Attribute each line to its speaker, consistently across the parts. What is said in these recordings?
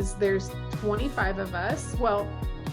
Speaker 1: because there's 25 of us, well,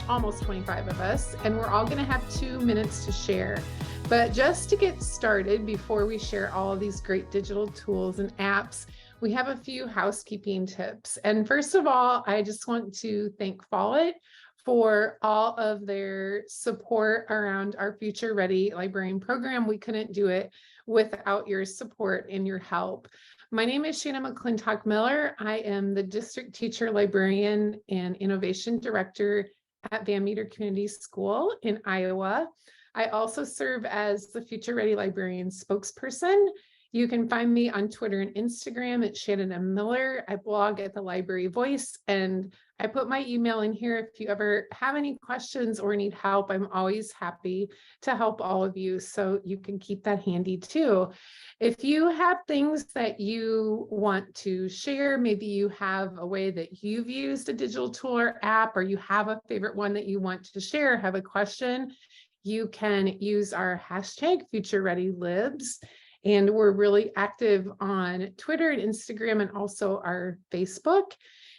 Speaker 1: almost 25 of us, and we're all going to have 2 minutes to share. But just to get started, before we share all of these great digital tools and apps, we have a few housekeeping tips. And first of all, I just want to thank Follett for all of their support around our Future Ready Librarian program. We couldn't do it without your support and your help. My name is Shannon McClintock-Miller. I am the District Teacher Librarian and Innovation Director at Van Meter Community School in Iowa. I also serve as the Future Ready Librarian spokesperson. You can find me on Twitter and Instagram at Shannon M. Miller. I blog at the Library Voice, and I put my email in here. If you ever have any questions or need help, I'm always happy to help all of you. So you can keep that handy too. If you have things that you want to share, maybe you have a way that you've used a digital tool or app, or you have a favorite one that you want to share, have a question, you can use our hashtag FutureReadyLibs. And we're really active on Twitter and Instagram and also our Facebook.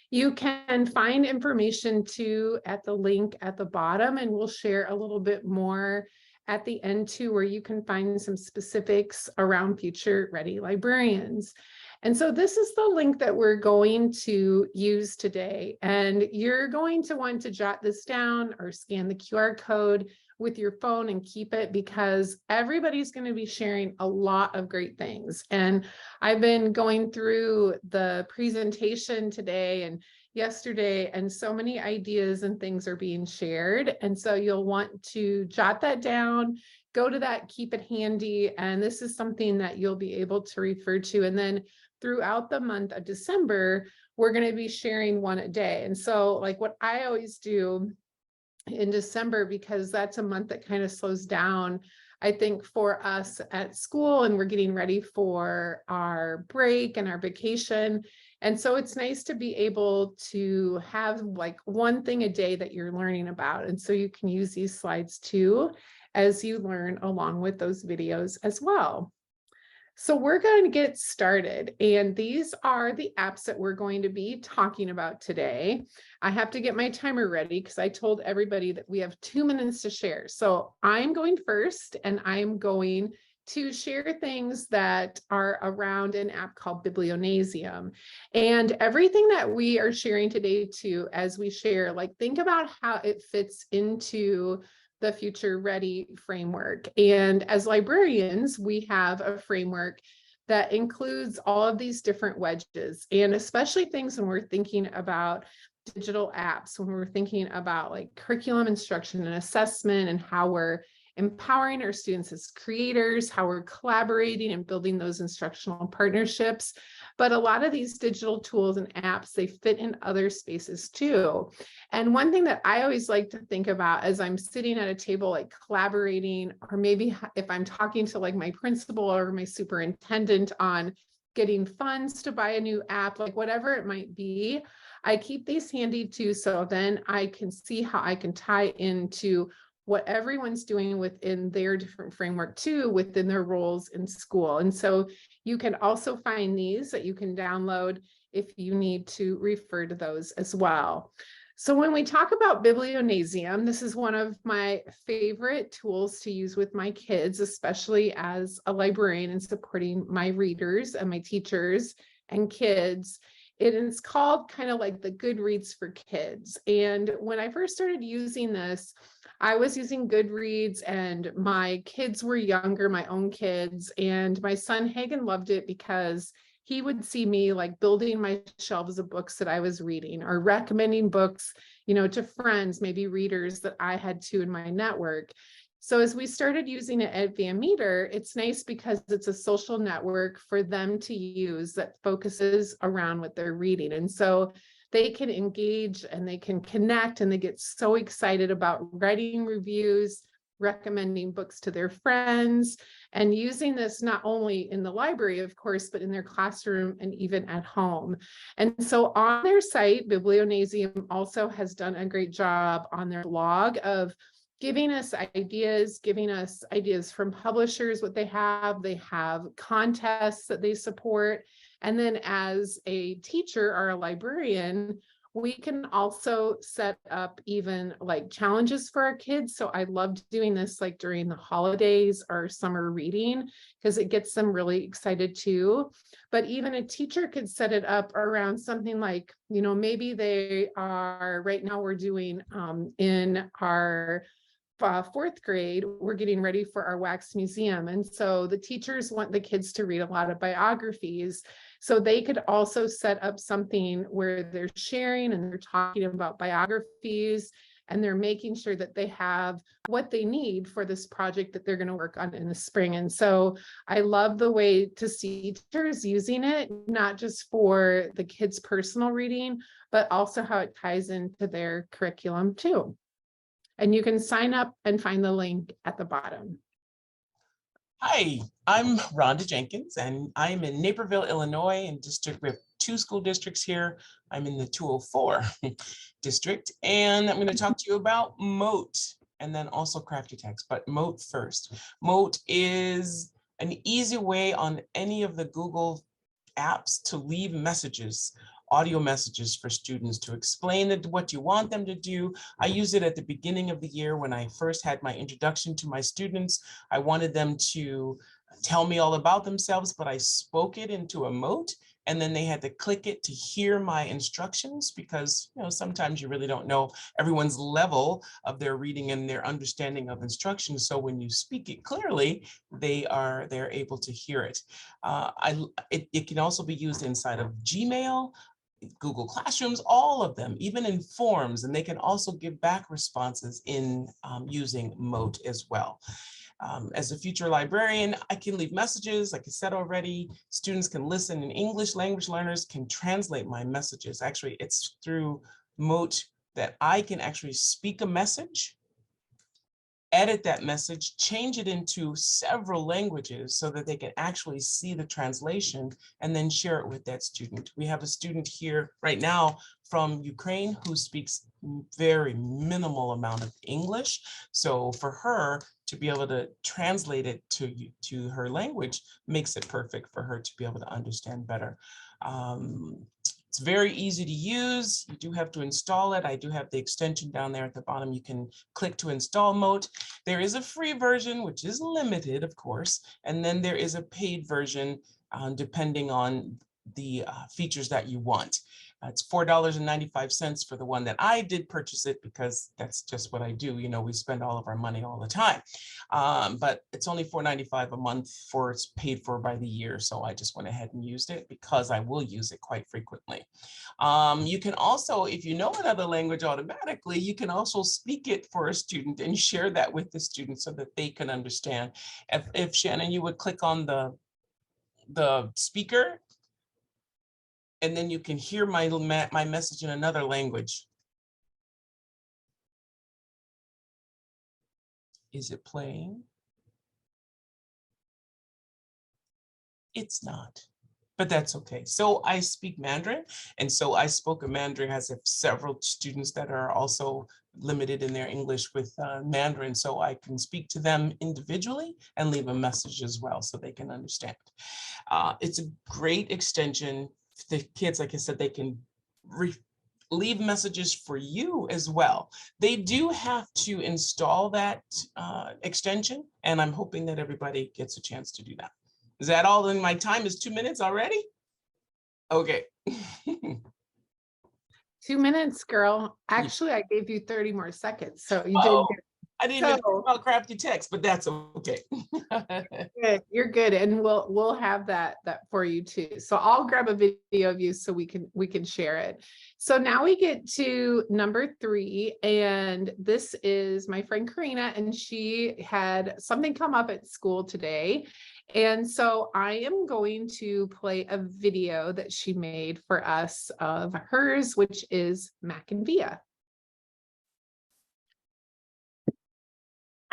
Speaker 1: You can find information too at the link at the bottom, and we'll share a little bit more at the end too, where you can find some specifics around Future Ready Librarians. And so this is the link that we're going to use today. And you're going to want to jot this down or scan the QR code with your phone and keep it, because everybody's going to be sharing a lot of great things. And I've been going through the presentation today and yesterday, and so many ideas and things are being shared. And so you'll want to jot that down, go to that, keep it handy. And this is something that you'll be able to refer to. And then throughout the month of December, we're going to be sharing one a day. And so like what I always do in December, because that's a month that kind of slows down, I think, for us at school, and we're getting ready for our break and our vacation. And so it's nice to be able to have like one thing a day that you're learning about. And so you can use these slides too, as you learn along with those videos as well. So we're going to get started, and these are the apps that we're going to be talking about today. I have to get my timer ready because I told everybody that we have 2 minutes to share. So I'm going first, and I'm going to share things that are around an app called Biblionasium. And everything that we are sharing today too, as we share, like think about how it fits into the Future Ready framework. And as librarians, we have a framework that includes all of these different wedges, and especially things when we're thinking about digital apps, when we're thinking about like curriculum instruction and assessment, and how we're empowering our students as creators, how we're collaborating and building those instructional partnerships. But a lot of these digital tools and apps, they fit in other spaces too. And one thing that I always like to think about as I'm sitting at a table, like collaborating, or maybe if I'm talking to like my principal or my superintendent on getting funds to buy a new app, like whatever it might be, I keep these handy too. So then I can see how I can tie into what everyone's doing within their different framework too, within their roles in school. And so you can also find these that you can download if you need to refer to those as well. So when we talk about Biblionasium, this is one of my favorite tools to use with my kids, especially as a librarian and supporting my readers and my teachers and kids. It is called kind of like the Goodreads for kids. And when I first started using this, I was using Goodreads, and my kids were younger, my own kids, and my son Hagen loved it because he would see me like building my shelves of books that I was reading, or recommending books, you know, to friends, maybe readers that I had too in my network. So as we started using it at Van Meter, it's nice because it's a social network for them to use that focuses around what they're reading. And so they can engage and they can connect, and they get so excited about writing reviews, recommending books to their friends, and using this not only in the library, of course, but in their classroom and even at home. And so on their site, Biblionasium also has done a great job on their blog of giving us ideas from publishers, what they have contests that they support. And then as a teacher or a librarian, We can also set up even like challenges for our kids. So I loved doing this like during the holidays or summer reading because it gets them really excited too. But even a teacher could set it up around something like, you know, maybe they are, right now we're doing in our fourth grade, we're getting ready for our wax museum. And so the teachers want the kids to read a lot of biographies. So they could also set up something where they're sharing and they're talking about biographies and they're making sure that they have what they need for this project that they're going to work on in the spring. And so I love the way to see teachers using it, not just for the kids' personal reading, but also how it ties into their curriculum too. And you can sign up and find the link at the bottom.
Speaker 2: Hi, I'm Rhonda Jenkins, and I'm in Naperville, Illinois, in district. We have 2 school districts here. I'm in the 204 district, and I'm going to talk to you about Mote and then also Crafty Text, but Mote first. Mote is an easy way on any of the Google apps to leave messages, audio messages for students to explain what you want them to do. I use it at the beginning of the year when I first had my introduction to my students. I wanted them to tell me all about themselves, but I spoke it into a Mote, and then they had to click it to hear my instructions because, you know, sometimes you really don't know everyone's level of their reading and their understanding of instructions. So when you speak it clearly, they're able to hear it. It can also be used inside of Gmail, Google Classrooms, all of them, even in forms, and they can also give back responses in using Mote as well. As a future librarian, I can leave messages, like I said already. Students can listen, and English language learners can translate my messages. Actually, it's through Mote that I can actually speak a message, edit that message, change it into several languages so that they can actually see the translation and then share it with that student. We have a student here right now from Ukraine who speaks very minimal amount of English. So for her to be able to translate it to her language makes it perfect for her to be able to understand better. It's very easy to use. You do have to install it. I do have the extension down there at the bottom. You can click to install Mote. There is a free version, which is limited, of course, and then there is a paid version depending on the features that you want. It's $4.95 for the one that I did purchase it because that's just what I do. You know, we spend all of our money all the time. But it's only $4.95 a month for it's paid for by the year. So I just went ahead and used it because I will use it quite frequently. You can also, if you know another language automatically, you can also speak it for a student and share that with the student so that they can understand. If Shannon, you would click on the speaker, and then you can hear my message in another language. Is it playing? It's not, but that's okay. So I speak Mandarin, and so I spoke a Mandarin, has several students that are also limited in their English with Mandarin, so I can speak to them individually and leave a message as well so they can understand. It's a great extension. The kids, like I said, they can leave messages for you as well. They do have to install that extension, and I'm hoping that everybody gets a chance to do that. Is that all? In my time is 2 minutes already? Okay.
Speaker 1: 2 minutes, girl. Actually, I gave you 30 more seconds, so you did good.
Speaker 2: I didn't even think about crafty text, but that's okay.
Speaker 1: Good. You're good, and we'll have that for you too. So I'll grab a video of you so we can share it. So now we get to number 3, and this is my friend Karina, and she had something come up at school today. And so I am going to play a video that she made for us of hers, which is MackinVia.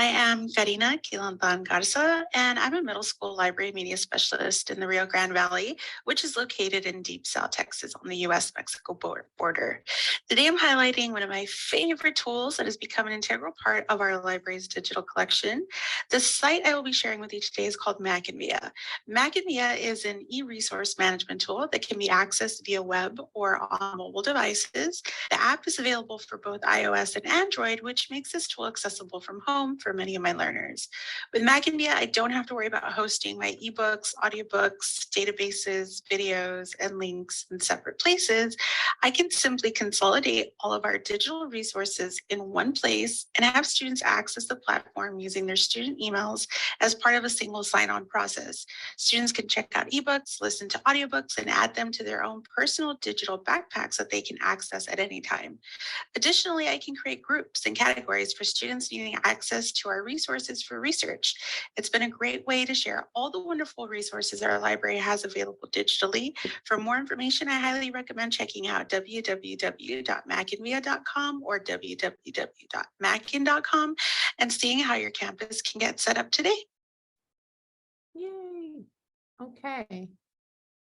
Speaker 3: I am Karina Quilantan Garza, and I'm a middle school library media specialist in the Rio Grande Valley, which is located in Deep South Texas on the US-Mexico border. Today, I'm highlighting one of my favorite tools that has become an integral part of our library's digital collection. The site I will be sharing with you today is called MackinVia. MackinVia is an e-resource management tool that can be accessed via web or on mobile devices. The app is available for both iOS and Android, which makes this tool accessible from home for many of my learners. With MackinVia, I don't have to worry about hosting my ebooks, audiobooks, databases, videos, and links in separate places. I can simply consolidate all of our digital resources in one place and have students access the platform using their student emails as part of a single sign-on process. Students can check out ebooks, listen to audiobooks, and add them to their own personal digital backpacks that they can access at any time. Additionally, I can create groups and categories for students needing access to our resources for research. It's been a great way to share all the wonderful resources our library has available digitally. For more information, I highly recommend checking out www.mackinvia.com or www.mackin.com and seeing how your campus can get set up today.
Speaker 1: Yay. Okay.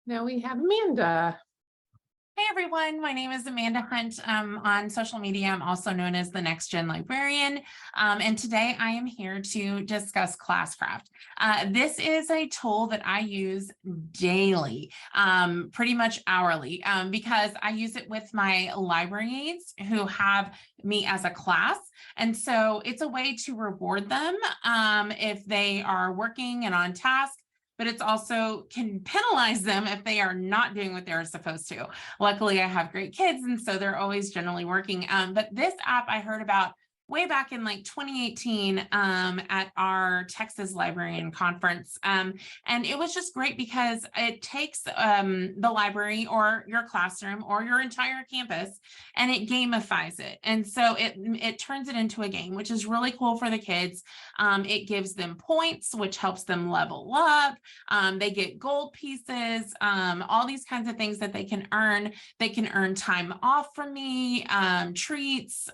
Speaker 1: Now we have Amanda.
Speaker 4: Hey everyone, my name is Amanda Hunt. On social media, I'm also known as the Next Gen Librarian. And today I am here to discuss Classcraft. This is a tool that I use daily, pretty much hourly, because I use it with my library aides who have me as a class. And so it's a way to reward them if they are working and on task. But it's also can penalize them if they are not doing what they're supposed to. Luckily, I have great kids, and so they're always generally working. But this app I heard about way back in like 2018 at our Texas Librarian Conference. And it was just great because it takes the library or your classroom or your entire campus and it gamifies it. And so it turns it into a game, which is really cool for the kids. It gives them points, which helps them level up. They get gold pieces, all these kinds of things that they can earn. They can earn time off from me, treats,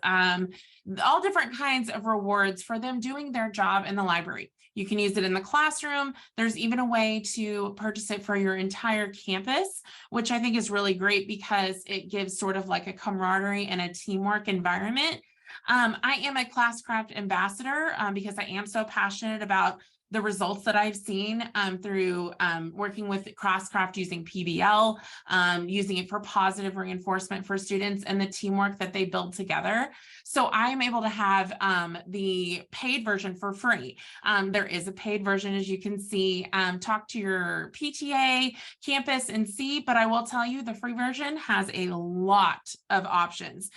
Speaker 4: all different kinds of rewards for them doing their job in the library. You can use it in the classroom. There's even a way to purchase it for your entire campus, which I think is really great because it gives sort of like a camaraderie and a teamwork environment. I am a Classcraft ambassador because I am so passionate about the results that I've seen through working with Classcraft using PBL, using it for positive reinforcement for students and the teamwork that they build together. So I am able to have the paid version for free. There is a paid version, as you can see. Talk to your PTA, campus, and see, but I will tell you the free version has a lot of options.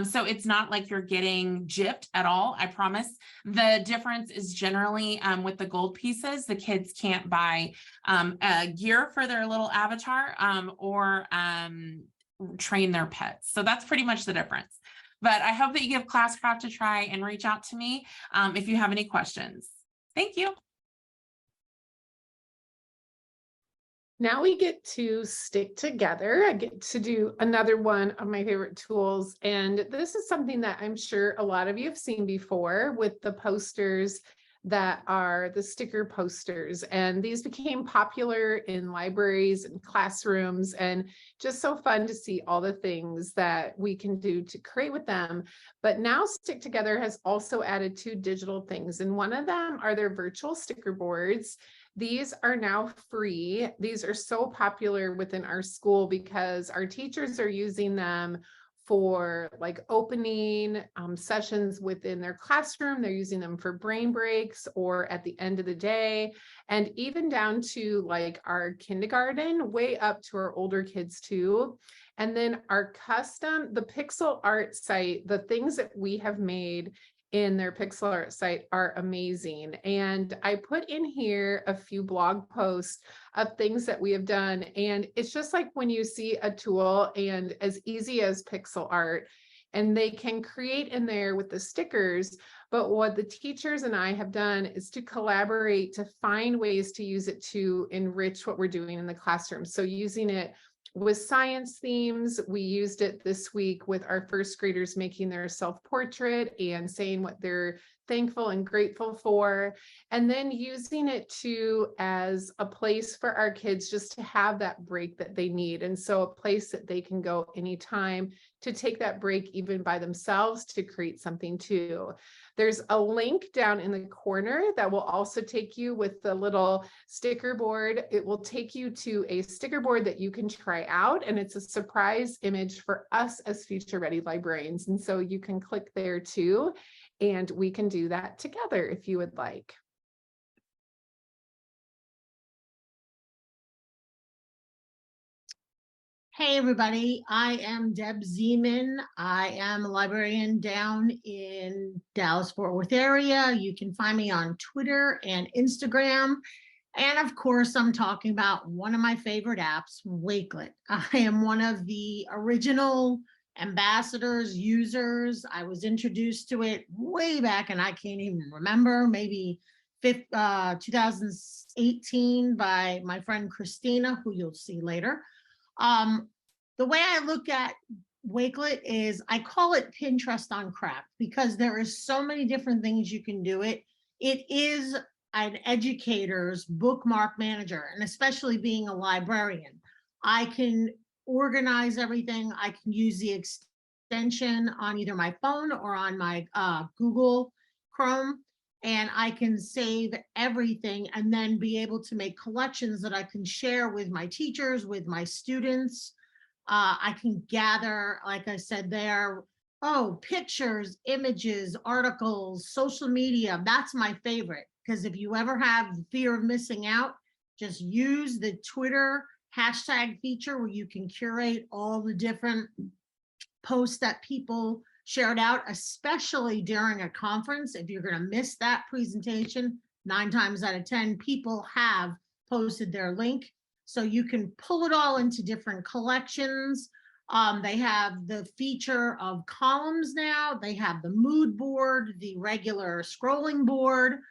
Speaker 4: So it's not like you're getting gypped at all, I promise. The difference is generally with the gold pieces, the kids can't buy gear for their little avatar or train their pets. So that's pretty much the difference. But I hope that you give Classcraft a try and reach out to me if you have any questions. Thank you.
Speaker 1: Now we get to stick together. I get to do another one of my favorite tools. And this is something that I'm sure a lot of you have seen before with the posters that are the sticker posters. And these became popular in libraries and classrooms, and just so fun to see all the things that we can do to create with them. But now StickTogether has also added 2 digital things, and one of them are their virtual sticker boards. These are now free. These are so popular within our school because our teachers are using them for like opening sessions within their classroom. They're using them for brain breaks or at the end of the day, and even down to like our kindergarten, way up to our older kids too. And then our custom, the pixel art site, the things that we have made in their pixel art site are amazing. And I put in here a few blog posts of things that we have done. And it's just like when you see a tool and as easy as pixel art, and they can create in there with the stickers. But what the teachers and I have done is to collaborate to find ways to use it to enrich what we're doing in the classroom. So using it with science themes, we used it this week with our first graders making their self-portrait and saying what their thankful and grateful for, and then using it as a place for our kids just to have that break that they need. And so a place that they can go anytime to take that break even by themselves to create something too. There's a link down in the corner that will also take you with the little sticker board. It will take you to a sticker board that you can try out, and it's a surprise image for us as Future Ready Librarians. And so you can click there too, and we can do that together if you would like.
Speaker 5: Hey everybody, I am Deb Zeman. I am a librarian down in Dallas-Fort Worth area. You can find me on Twitter and Instagram. And of course, I'm talking about one of my favorite apps, Wakelet. I am one of the original ambassadors, users. I was introduced to it way back, and I can't even remember, maybe 2018 by my friend Kristina, who you'll see later. The way I look at Wakelet is I call it Pinterest on craft because there is so many different things you can do it. It is an educator's bookmark manager, and especially being a librarian, I can organize everything. I can use the extension on either my phone or on my Google Chrome, and I can save everything and then be able to make collections that I can share with my teachers, with my students. I can gather, like I said there, pictures, images, articles, social media. That's my favorite, because if you ever have the fear of missing out, just use the Twitter hashtag feature where you can curate all the different posts that people shared out, especially during a conference. If you're going to miss that presentation, 9 times out of 10 people have posted their link, so you can pull it all into different collections. They have the feature of columns now. They have the mood board, the regular scrolling board.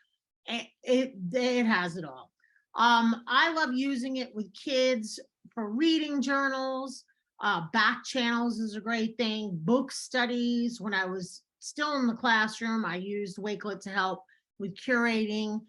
Speaker 5: It has it all. I love using it with kids for reading journals. Back channels is a great thing. Book studies. When I was still in the classroom, I used Wakelet to help with curating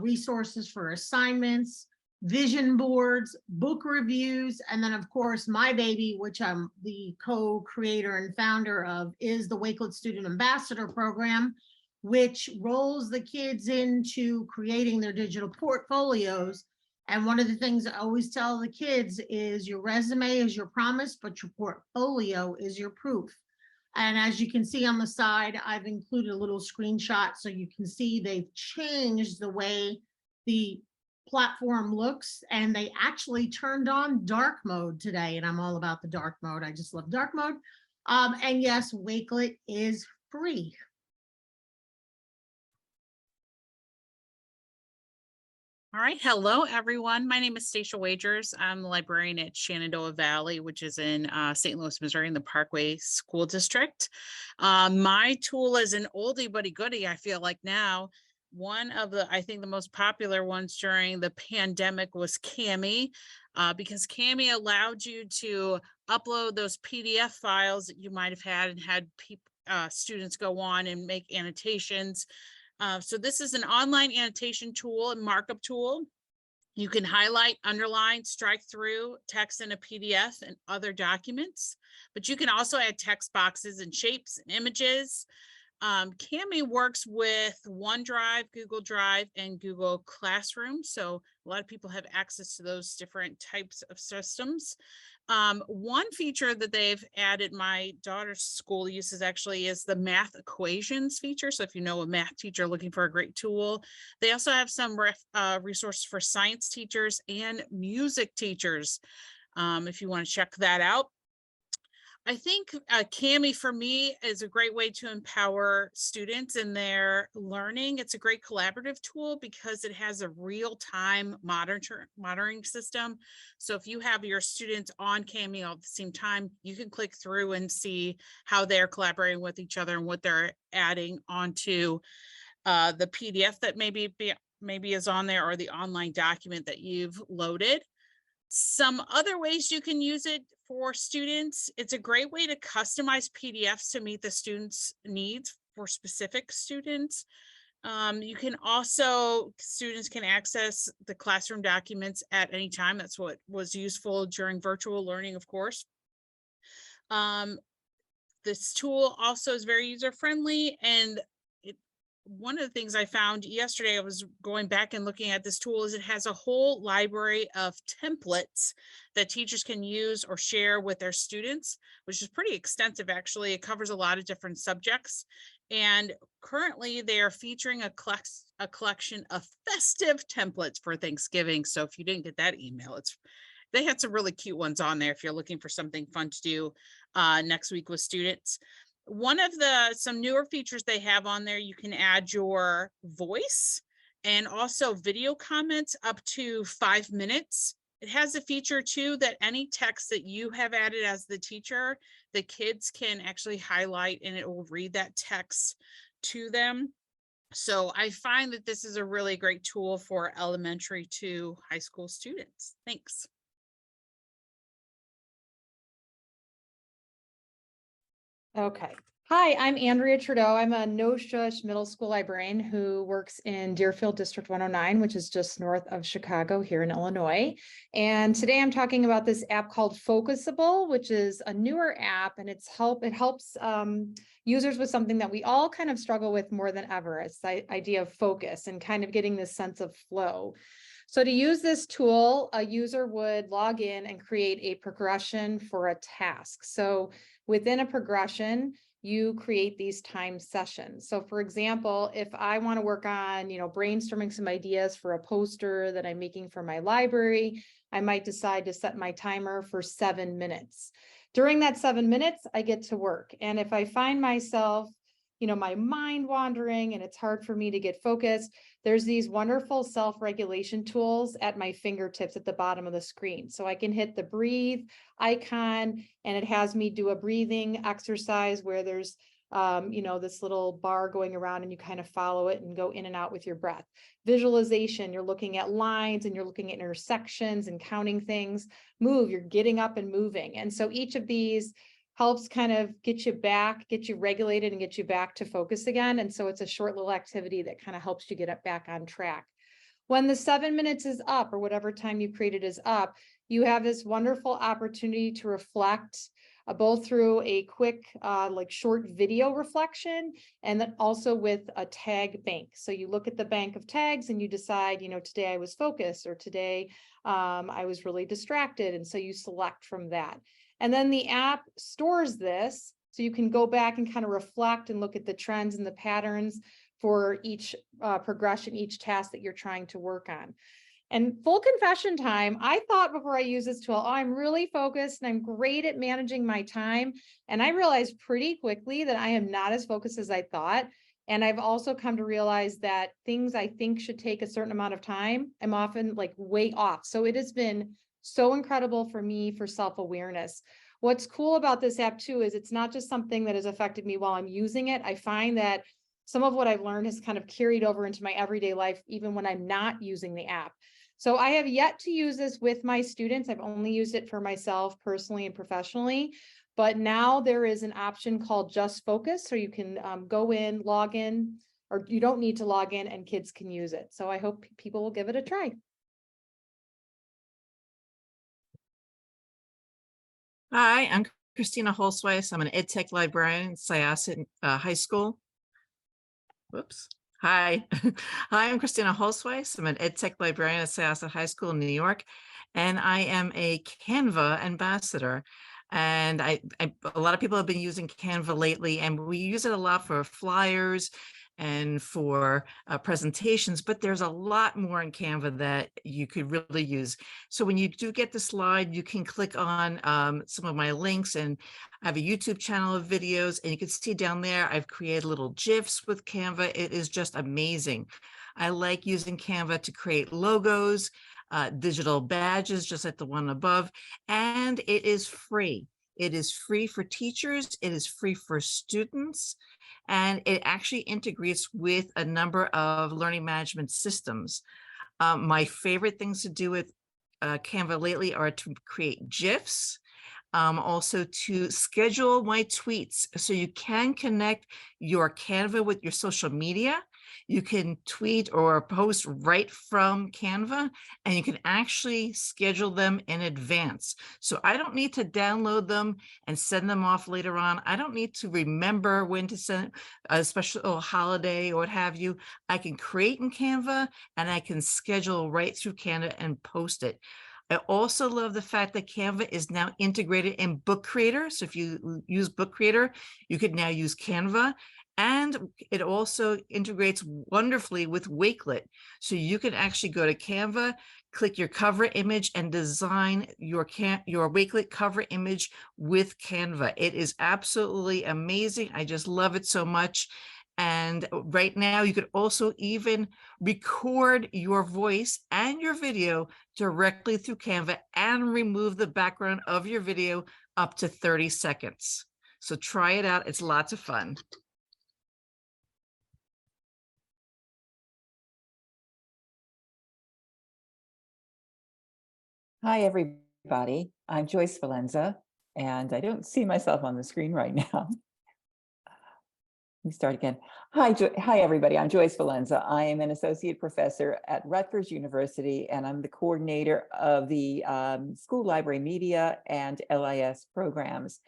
Speaker 5: resources for assignments, vision boards, book reviews, and then of course my baby, which I'm the co-creator and founder of, is the Wakelet Student Ambassador Program, which rolls the kids into creating their digital portfolios. And one of the things I always tell the kids is your resume is your promise, but your portfolio is your proof. And as you can see on the side, I've included a little screenshot so you can see they've changed the way the platform looks, and they actually turned on dark mode today, and I'm all about the dark mode. I just love dark mode. And yes, Wakelet is free.
Speaker 6: All right, hello everyone. My name is Stacia Wagers. I'm the librarian at Shenandoah Valley, which is in St. Louis, Missouri, in the Parkway School District. My tool is an oldie but a goodie, I feel like now. One of the, I think the most popular ones during the pandemic was Kami, because Kami allowed you to upload those PDF files that you might have had and had students go on and make annotations. So this is an online annotation tool and markup tool. You can highlight, underline, strike through text in a PDF and other documents, but you can also add text boxes and shapes and images. Kami works with OneDrive, Google Drive, and Google Classroom. So a lot of people have access to those different types of systems. One feature that they've added, my daughter's school uses actually, is the math equations feature. So if you know a math teacher looking for a great tool, they also have some resources for science teachers and music teachers. If you want to check that out. I think Kami for me is a great way to empower students in their learning. It's a great collaborative tool because it has a real-time monitoring system. So if you have your students on Kami all at the same time, you can click through and see how they're collaborating with each other and what they're adding onto the PDF that maybe is on there, or the online document that you've loaded. Some other ways you can use it for students: it's a great way to customize PDFs to meet the students' needs. for specific students. You can also, students can access the classroom documents at any time. That's what was useful during virtual learning, of course. This tool also is very user-friendly, and one of the things I found yesterday, I was going back and looking at this tool, is it has a whole library of templates that teachers can use or share with their students, which is pretty extensive. Actually, it covers a lot of different subjects. And currently they are featuring a collection of festive templates for Thanksgiving. So if you didn't get that email, they had some really cute ones on there if you're looking for something fun to do next week with students. One of some newer features they have on there, you can add your voice and also video comments up to 5 minutes. It has a feature too that any text that you have added as the teacher, the kids can actually highlight and it will read that text to them. So I find that this is a really great tool for elementary to high school students. Thanks.
Speaker 7: Okay. Hi, I'm Andrea Trudeau. I'm a no-shush middle school librarian who works in Deerfield District 109, which is just north of Chicago here in Illinois. And today I'm talking about this app called Focusable, which is a newer app, and it helps users with something that we all kind of struggle with more than ever. It's the idea of focus and kind of getting this sense of flow. So to use this tool, a user would log in and create a progression for a task. So within a progression, you create these time sessions. So for example, if I want to work on, brainstorming some ideas for a poster that I'm making for my library, I might decide to set my timer for 7 minutes. During that 7 minutes, I get to work. And if I find myself, my mind wandering and it's hard for me to get focused, there's these wonderful self-regulation tools at my fingertips at the bottom of the screen. So I can hit the breathe icon and it has me do a breathing exercise where there's, this little bar going around and you kind of follow it and go in and out with your breath. Visualization, you're looking at lines and you're looking at intersections and counting things. Move, you're getting up and moving. And so each of these helps kind of get you regulated and get you back to focus again. And so it's a short little activity that kind of helps you get back on track. When the 7 minutes is up, or whatever time you created is up, you have this wonderful opportunity to reflect both through a quick, short video reflection, and then also with a tag bank. So you look at the bank of tags and you decide, today I was focused, or today I was really distracted. And so you select from that. And then the app stores this, so you can go back and kind of reflect and look at the trends and the patterns for each progression, each task that you're trying to work on. And full confession time, I thought before I used this tool, I'm really focused and I'm great at managing my time. And I realized pretty quickly that I am not as focused as I thought. And I've also come to realize that things I think should take a certain amount of time, I'm often way off. So it has been so incredible for me for self-awareness. What's cool about this app too is it's not just something that has affected me while I'm using it. I find that some of what I've learned has kind of carried over into my everyday life, even when I'm not using the app. So I have yet to use this with my students. I've only used it for myself personally and professionally, but now there is an option called Just Focus. So you can go in, log in, or you don't need to log in and kids can use it. So I hope people will give it a try.
Speaker 8: Hi, I'm Kristina Holzweiss. I'm an EdTech librarian at Syosset High School. Whoops. Hi. Hi, I'm Kristina Holzweiss. I'm an EdTech librarian at Syosset High School in New York, and I am a Canva ambassador. And a lot of people have been using Canva lately, and we use it a lot for flyers and for presentations, but there's a lot more in Canva that you could really use. So when you do get the slide, you can click on some of my links, and I have a YouTube channel of videos, and you can see down there, I've created little GIFs with Canva. It is just amazing. I like using Canva to create logos, digital badges, just like the one above, and it is free. It is free for teachers. It is free for students. And it actually integrates with a number of learning management systems. My favorite things to do with Canva lately are to create GIFs. also to schedule my tweets. So you can connect your Canva with your social media. You can tweet or post right from Canva, and you can actually schedule them in advance. So I don't need to download them and send them off later on. I don't need to remember when to send a special holiday or what have you. I can create in Canva and I can schedule right through Canva and post it. I also love the fact that Canva is now integrated in Book Creator. So if you use Book Creator, you could now use Canva. And it also integrates wonderfully with Wakelet. So you can actually go to Canva, click your cover image, and design your Wakelet cover image with Canva. It is absolutely amazing. I just love it so much. And right now you could also even record your voice and your video directly through Canva and remove the background of your video up to 30 seconds. So try it out. It's lots of fun.
Speaker 9: Hi, everybody. I'm Joyce Valenza, and I don't see myself on the screen right now. Let me start again. Hi, everybody. I'm Joyce Valenza. I am an associate professor at Rutgers University, and I'm the coordinator of the School Library Media and LIS programs.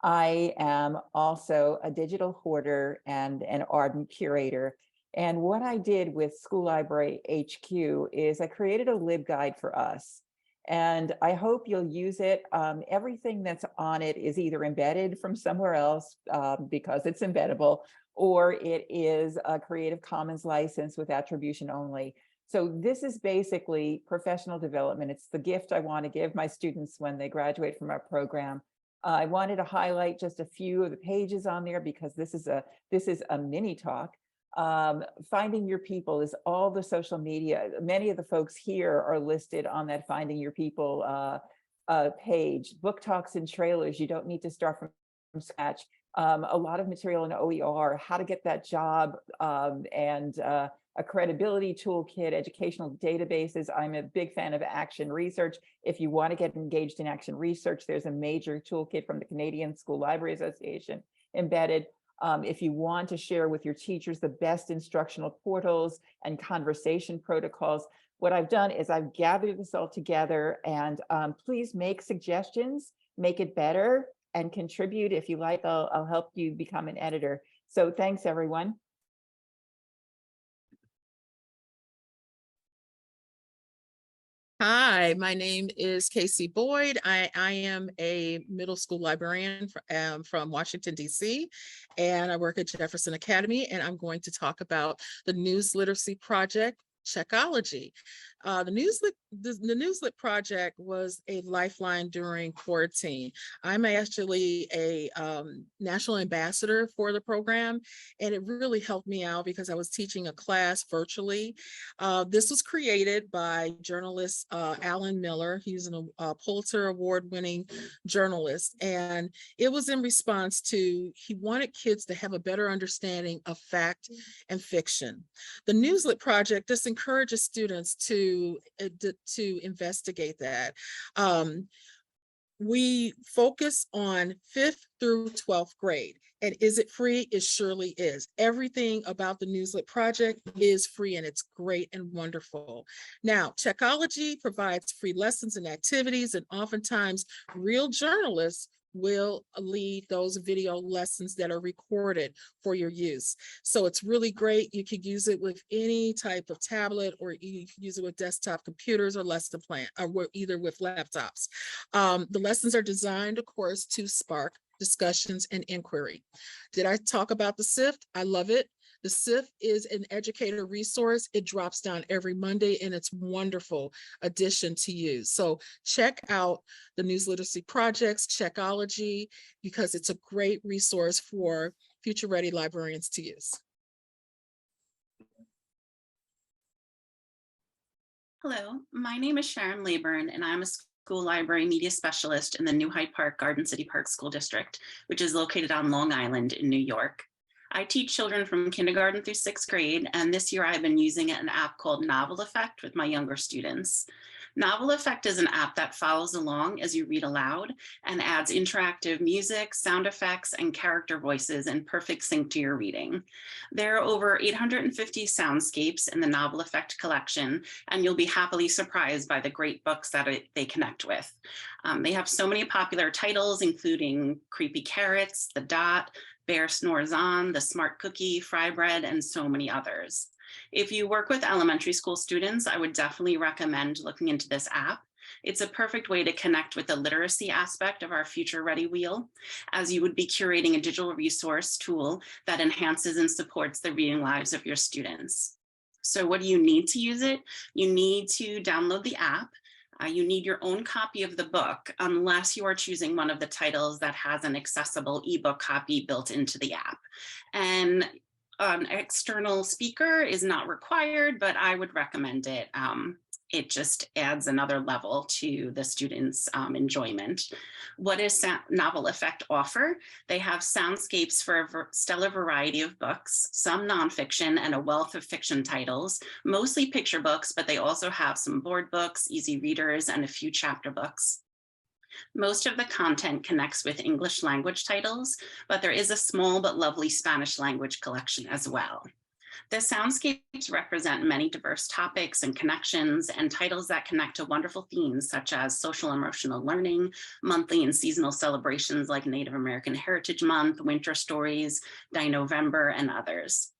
Speaker 9: I am also a digital hoarder and an ardent curator. And what I did with School Library HQ is I created a LibGuide for us. And I hope you'll use it. Everything that's on it is either embedded from somewhere else because it's embeddable, or it is a Creative Commons license with attribution only. So this is basically professional development. It's the gift I want to give my students when they graduate from our program. I wanted to highlight just a few of the pages on there because this is a mini talk. Finding Your People is all the social media. Many of the folks here are listed on that Finding Your People page. Book talks and trailers. You don't need to start from scratch. A lot of material in OER, how to get that job, and a credibility toolkit, educational databases. I'm a big fan of action research. If you want to get engaged in action research, there's a major toolkit from the Canadian School Library Association embedded. If you want to share with your teachers the best instructional portals and conversation protocols, what I've done is I've gathered this all together, and please make suggestions, make it better, and contribute. If you like, I'll help you become an editor. So thanks, everyone.
Speaker 10: Hi, my name is Casey Boyd. I am a middle school librarian from Washington, D.C., and I work at Jefferson Academy, and I'm going to talk about the News Literacy Project, Checkology. The Newslit project was a lifeline during quarantine. I'm actually a national ambassador for the program, and it really helped me out because I was teaching a class virtually. This was created by journalist Alan Miller. He's a Pulitzer Award-winning journalist, and it was in response to, he wanted kids to have a better understanding of fact and fiction. The Newslit project just encourages students to investigate that. We focus on 5th through 12th grade. And is it free? It surely is. Everything about the Newslit project is free, and it's great and wonderful. Now, Checkology provides free lessons and activities, and oftentimes real journalists will lead those video lessons that are recorded for your use. So it's really great. You can use it with any type of tablet, or you can use it with desktop computers or lesson plan, or either with laptops. The lessons are designed, of course, to spark discussions and inquiry. Did I talk about the SIFT? I love it. The SIFT is an educator resource. It drops down every Monday, and it's a wonderful addition to use. So check out the News Literacy Projects, Checkology, because it's a great resource for future ready librarians to use.
Speaker 11: Hello, my name is Sharon Layburn, and I'm a school library media specialist in the New Hyde Park Garden City Park School District, which is located on Long Island in New York. I teach children from kindergarten through 6th grade, and this year I've been using an app called Novel Effect with my younger students. Novel Effect is an app that follows along as you read aloud and adds interactive music, sound effects, and character voices in perfect sync to your reading. There are over 850 soundscapes in the Novel Effect collection, and you'll be happily surprised by the great books that they connect with. They have so many popular titles, including Creepy Carrots, The Dot, Bear Snores On, The Smart Cookie, Fry Bread, and so many others. If you work with elementary school students, I would definitely recommend looking into this app. It's a perfect way to connect with the literacy aspect of our Future Ready wheel, as you would be curating a digital resource tool that enhances and supports the reading lives of your students. So what do you need to use it? You need to download the app. You need your own copy of the book, unless you are choosing one of the titles that has an accessible ebook copy built into the app. And an external speaker is not required, but I would recommend it. It just adds another level to the students' enjoyment. What does Novel Effect offer? They have soundscapes for a stellar variety of books, some nonfiction and a wealth of fiction titles, mostly picture books, but they also have some board books, easy readers, and a few chapter books. Most of the content connects with English language titles, but there is a small but lovely Spanish language collection as well. The soundscapes represent many diverse topics and connections, and titles that connect to wonderful themes such as social and emotional learning, monthly and seasonal celebrations like Native American Heritage Month, winter stories, Dino-Vember, and others.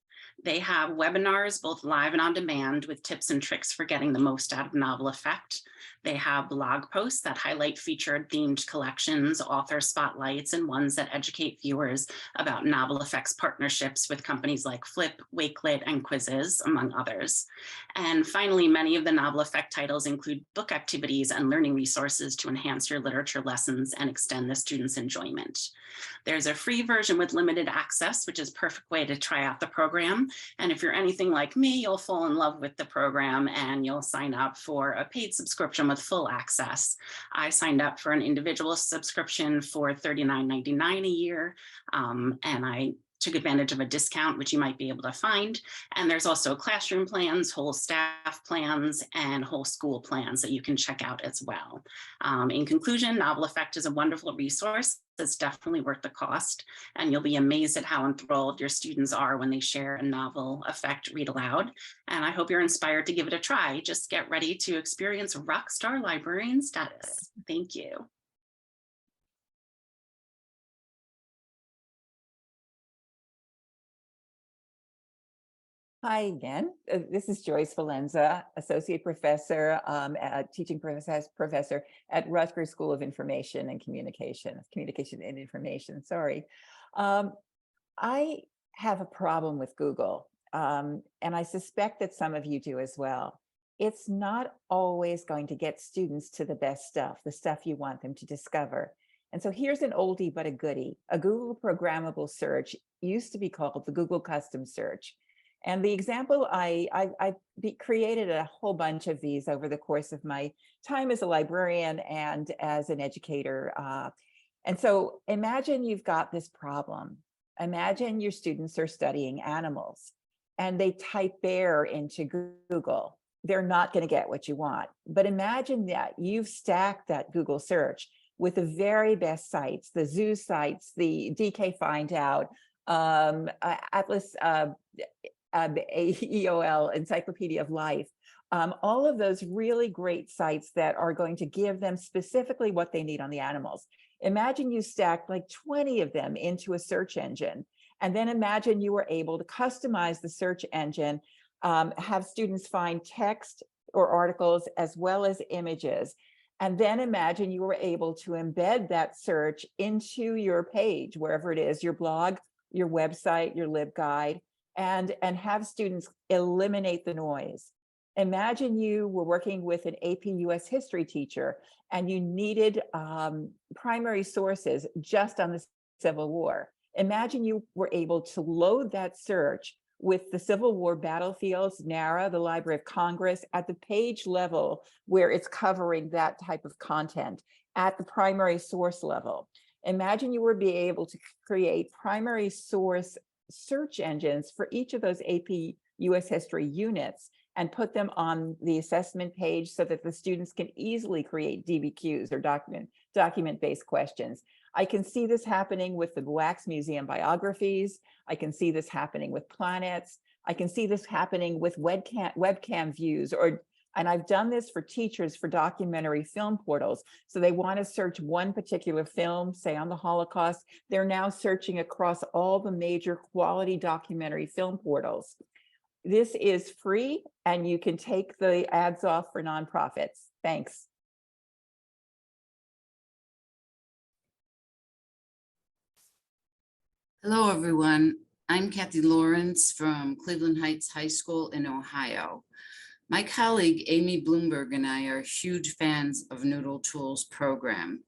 Speaker 11: They have webinars, both live and on demand, with tips and tricks for getting the most out of Novel Effect. They have blog posts that highlight featured themed collections, author spotlights, and ones that educate viewers about Novel Effect's partnerships with companies like Flip, Wakelet, and Quizzes, among others. And finally, many of the Novel Effect titles include book activities and learning resources to enhance your literature lessons and extend the students' enjoyment. There's a free version with limited access, which is a perfect way to try out the program. And if you're anything like me, you'll fall in love with the program and you'll sign up for a paid subscription with full access. I signed up for an individual subscription for $39.99 a year, and I took advantage of a discount, which you might be able to find. And there's also classroom plans, whole staff plans, and whole school plans that you can check out as well. In conclusion, Novel Effect is a wonderful resource that's definitely worth the cost. And you'll be amazed at how enthralled your students are when they share a Novel Effect read aloud. And I hope you're inspired to give it a try. Just get ready to experience rockstar librarian status. Thank you.
Speaker 9: Hi again. This is Joyce Valenza, Associate Professor, Teaching Professor at Rutgers School of Information and Communication and Information, sorry. I have a problem with Google, and I suspect that some of you do as well. It's not always going to get students to the best stuff, the stuff you want them to discover. And so here's an oldie but a goodie. A Google programmable search used to be called the Google custom search. And the example, I created a whole bunch of these over the course of my time as a librarian and as an educator. And so imagine you've got this problem. Imagine your students are studying animals and they type bear into Google. They're not going to get what you want. But imagine that you've stacked that Google search with the very best sites, the zoo sites, the DK Find Out, Atlas, EOL, Encyclopedia of Life, all of those really great sites that are going to give them specifically what they need on the animals. Imagine you stacked like 20 of them into a search engine, and then imagine you were able to customize the search engine, have students find text or articles as well as images. And then imagine you were able to embed that search into your page, wherever it is, your blog, your website, your LibGuide, and have students eliminate the noise. Imagine you were working with an AP US history teacher and you needed primary sources just on the Civil War. Imagine you were able to load that search with the Civil War battlefields, NARA, the Library of Congress, at the page level where it's covering that type of content at the primary source level. Imagine you were be able to create primary source search engines for each of those AP US History units and put them on the assessment page so that the students can easily create DBQs or document-based questions. I can see this happening with the Wax Museum biographies. I can see this happening with planets. I can see this happening with webcam views, and I've done this for teachers for documentary film portals. So they want to search one particular film, say on the Holocaust, they're now searching across all the major quality documentary film portals. This is free and you can take the ads off for nonprofits. Thanks.
Speaker 12: Hello, everyone. I'm Kathy Lawrence from Cleveland Heights High School in Ohio. My colleague, Amy Bloomberg, and I are huge fans of Noodle Tools program.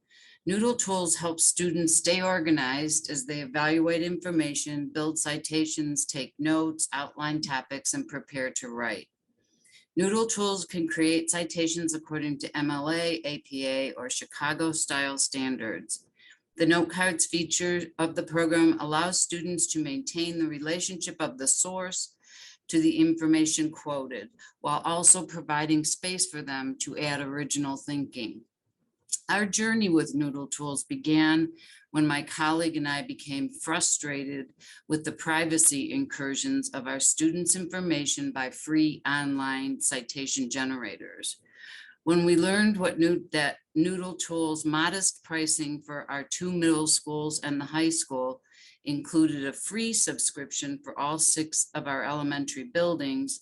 Speaker 12: Noodle Tools helps students stay organized as they evaluate information, build citations, take notes, outline topics, and prepare to write. Noodle Tools can create citations according to MLA, APA, or Chicago-style standards. The note cards feature of the program allows students to maintain the relationship of the source to the information quoted, while also providing space for them to add original thinking. Our journey with Noodle Tools began when my colleague and I became frustrated with the privacy incursions of our students' information by free online citation generators. When we learned that Noodle Tools' modest pricing for our 2 middle schools and the high school included a free subscription for all 6 of our elementary buildings,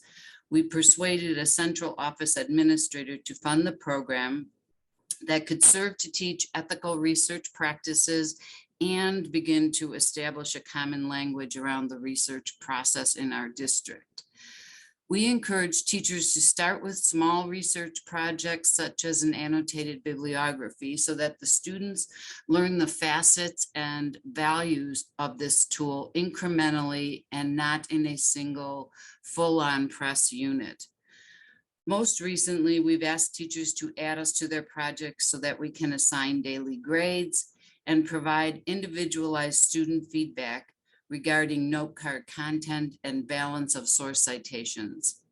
Speaker 12: we persuaded a central office administrator to fund the program that could serve to teach ethical research practices and begin to establish a common language around the research process in our district. We encourage teachers to start with small research projects such as an annotated bibliography so that the students learn the facets and values of this tool incrementally and not in a single full-on press unit. Most recently, we've asked teachers to add us to their projects so that we can assign daily grades and provide individualized student feedback regarding note card content and balance of source citations.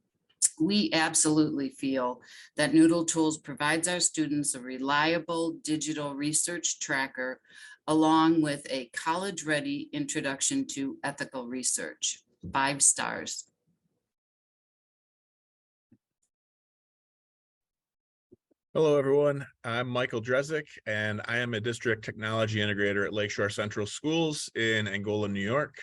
Speaker 12: We absolutely feel that Noodle Tools provides our students a reliable digital research tracker along with a college-ready introduction to ethical research. 5 stars.
Speaker 13: Hello, everyone. I'm Michael Drezick, and I am a district technology integrator at Lakeshore Central Schools in Angola, New York.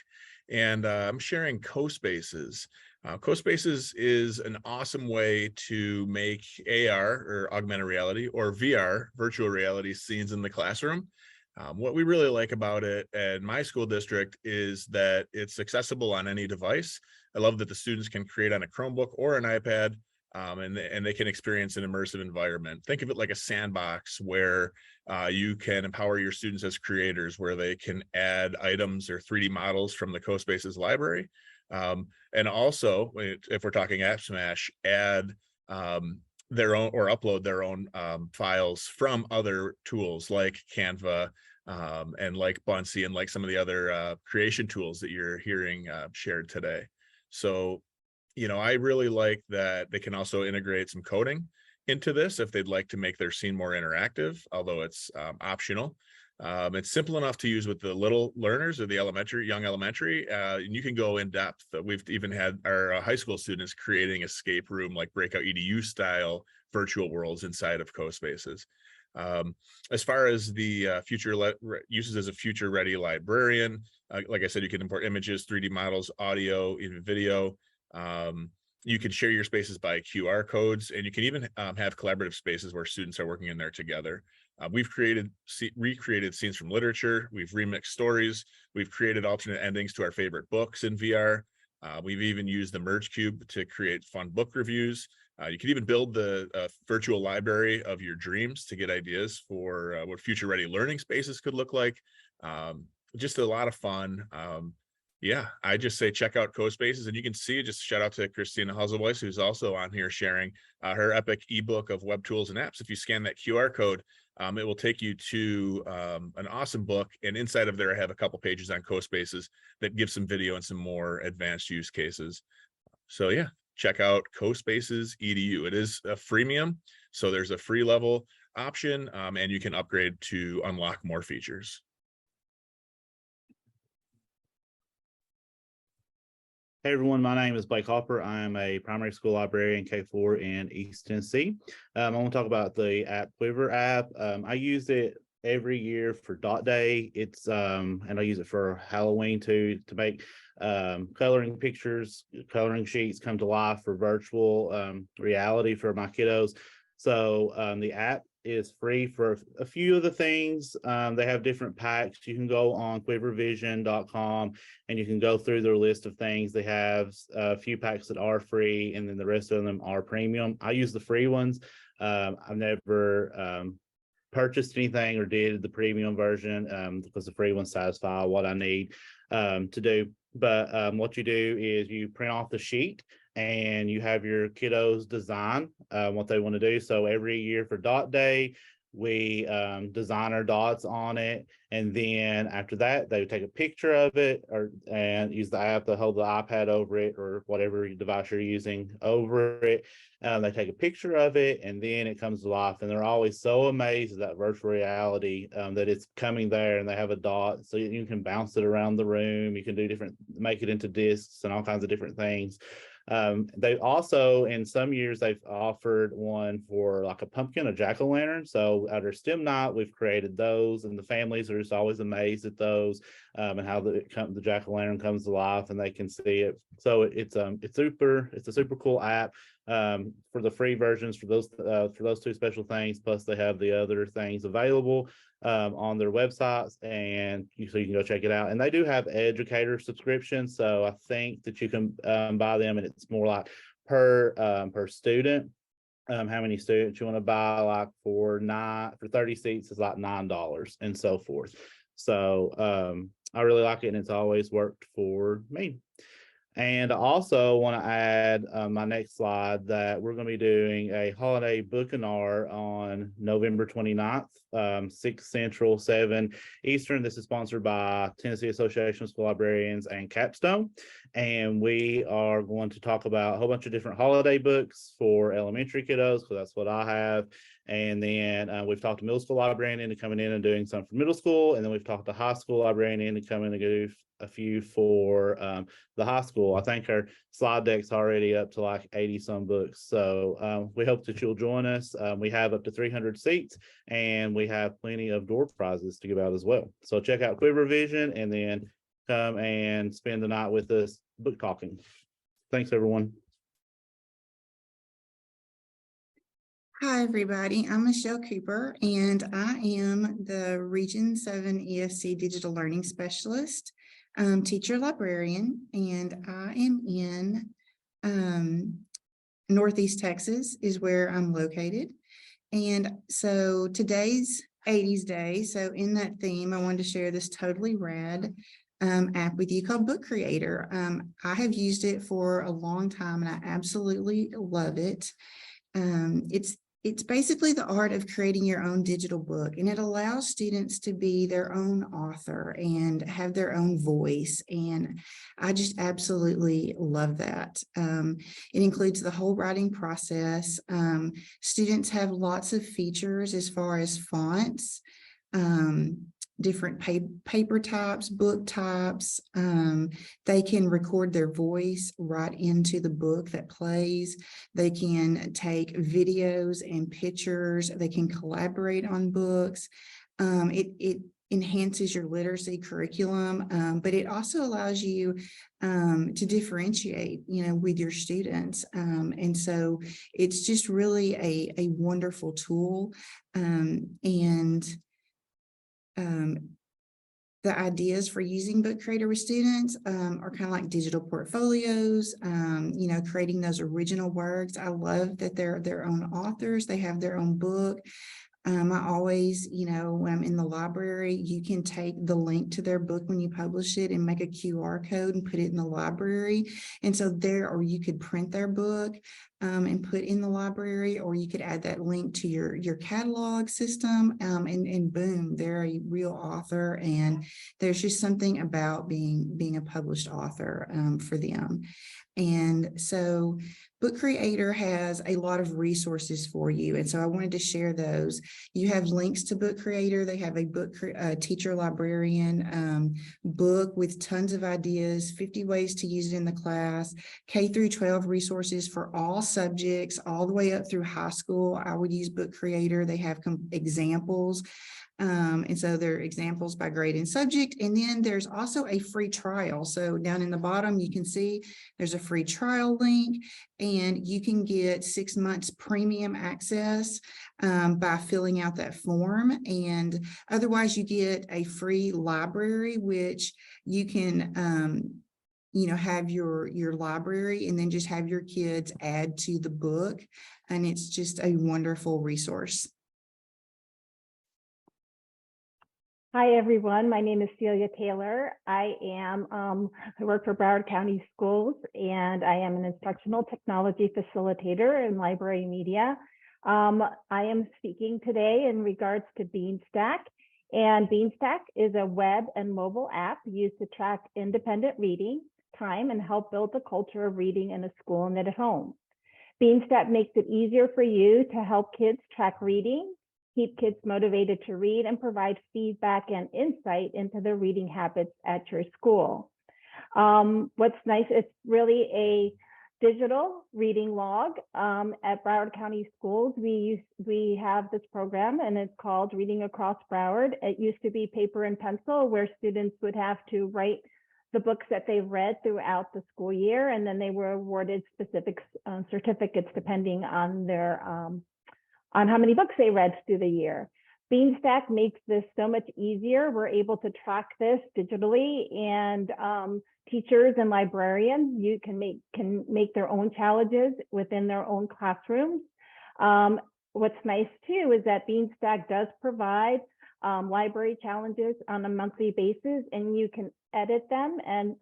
Speaker 13: And I'm sharing CoSpaces. CoSpaces is an awesome way to make AR, or augmented reality, or VR, virtual reality scenes in the classroom. What we really like about it at my school district is that it's accessible on any device. I love that the students can create on a Chromebook or an iPad. And they can experience an immersive environment. Think of it like a sandbox where you can empower your students as creators, where they can add items or 3D models from the CoSpaces library. And also, if we're talking App Smash, add their own or upload their own files from other tools like Canva and like Buncee and like some of the other creation tools that you're hearing shared today. So, you know, I really like that they can also integrate some coding into this if they'd like to make their scene more interactive, although it's optional. It's simple enough to use with the little learners or the young elementary, and you can go in depth. We've even had our high school students creating escape room, like Breakout EDU style virtual worlds inside of CoSpaces. As far as the uses as a future ready librarian, like I said, you can import images, 3D models, audio, even video. You can share your spaces by QR codes, and you can even have collaborative spaces where students are working in there together. We've recreated scenes from literature. We've remixed stories. We've created alternate endings to our favorite books in VR. We've even used the Merge Cube to create fun book reviews. You can even build the virtual library of your dreams to get ideas for what future ready learning spaces could look like. Just a lot of fun. Yeah, I just say check out CoSpaces, and you can see, just shout out to Kristina Holzweiss, who's also on here sharing her epic ebook of web tools and apps. If you scan that QR code, it will take you to an awesome book, and inside of there I have a couple pages on CoSpaces that give some video and some more advanced use cases. So yeah, check out CoSpaces edu. It is a freemium, so there's a free level option, and you can upgrade to unlock more features.
Speaker 14: Hey everyone, my name is Blake Hopper. I'm a primary school librarian K4 in East Tennessee. I want to talk about the app Quiver app. I use it every year for Dot Day. It's and I use it for Halloween too, to make coloring pictures, coloring sheets come to life for virtual reality for my kiddos. So the app is free for a few of the things. They have different packs. You can go on quivervision.com and you can go through their list of things. They have a few packs that are free, and then the rest of them are premium. I use the free ones. I've never purchased anything or did the premium version because the free ones satisfy what I need to do. But what you do is you print off the sheet and you have your kiddos design what they want to do. So every year for Dot Day, we design our dots on it, and then after that they take a picture of it and use the app to hold the iPad over it or whatever device you're using over it. They take a picture of it, and then it comes to life, and they're always so amazed at that virtual reality that it's coming there, and they have a dot so you can bounce it around the room. You can do different, make it into discs and all kinds of different things. They also, in some years, they've offered one for like a pumpkin, a jack-o'-lantern. So at our STEM night, we've created those, and the families are just always amazed at those and how the jack-o'-lantern comes to life, and they can see it. So it's a super cool app for the free versions for those two special things. Plus, they have the other things available on their websites, and so you can go check it out. And they do have educator subscriptions, so I think that you can buy them, and it's more like per student. How many students you want to buy, like for 30 seats is like $9 and so forth. So I really like it, and it's always worked for me. And I also want to add my next slide that we're going to be doing a holiday book and art on November 29th, 6 Central, 7 Eastern. This is sponsored by Tennessee Association of School Librarians and Capstone. And we are going to talk about a whole bunch of different holiday books for elementary kiddos, because that's what I have. And then we've talked to middle school librarian into coming in and doing some for middle school. And then we've talked to high school librarian into coming and do a few for the high school. I think our slide deck's already up to like 80 some books. So we hope that you'll join us. We have up to 300 seats, and we have plenty of door prizes to give out as well. So check out Quiver Vision and then come and spend the night with us book talking. Thanks, everyone.
Speaker 15: Hi, everybody. I'm Michelle Cooper, and I am the Region 7 ESC Digital Learning Specialist, teacher librarian, and I am in Northeast Texas is where I'm located. And so today's 80s Day. So in that theme, I wanted to share this totally rad app with you called Book Creator. I have used it for a long time, and I absolutely love it. It's basically the art of creating your own digital book, and it allows students to be their own author and have their own voice. And I just absolutely love that. It includes the whole writing process. Students have lots of features as far as fonts, different paper types, book types. They can record their voice right into the book that plays. They can take videos and pictures. They can collaborate on books. It enhances your literacy curriculum, but it also allows you to differentiate, with your students. And so it's just really a wonderful tool. The ideas for using Book Creator with students are kind of like digital portfolios, creating those original works. I love that they're their own authors. They have their own book. I always, when I'm in the library, you can take the link to their book when you publish it and make a QR code and put it in the library. And so or you could print their book and put in the library, or you could add that link to your catalog system, and boom, they're a real author. And there's just something about being a published author for them. And so Book Creator has a lot of resources for you. And so I wanted to share those. You have links to Book Creator. They have a teacher librarian book with tons of ideas, 50 ways to use it in the class, K through 12 resources for all subjects, all the way up through high school. I would use Book Creator. They have examples. And so there are examples by grade and subject. And then there's also a free trial. So down in the bottom, you can see there's a free trial link, and you can get 6 months premium access by filling out that form. And otherwise you get a free library, which you can have your library and then just have your kids add to the book. And it's just a wonderful resource.
Speaker 16: Hi, everyone. My name is Celia Taylor. I work for Broward County Schools, and I am an instructional technology facilitator in library media. I am speaking today in regards to Beanstack. And Beanstack is a web and mobile app used to track independent reading time and help build the culture of reading in a school and at home. Beanstack makes it easier for you to help kids track reading, keep kids motivated to read, and provide feedback and insight into their reading habits at your school. What's nice, it's really a digital reading log. At Broward County Schools, we have this program, and it's called Reading Across Broward. It used to be paper and pencil, where students would have to write the books that they read throughout the school year, and then they were awarded specific certificates depending on their on how many books they read through the year. Beanstack makes this so much easier. We're able to track this digitally, and teachers and librarians can make their own challenges within their own classrooms. What's nice too is that Beanstack does provide library challenges on a monthly basis, and you can edit them and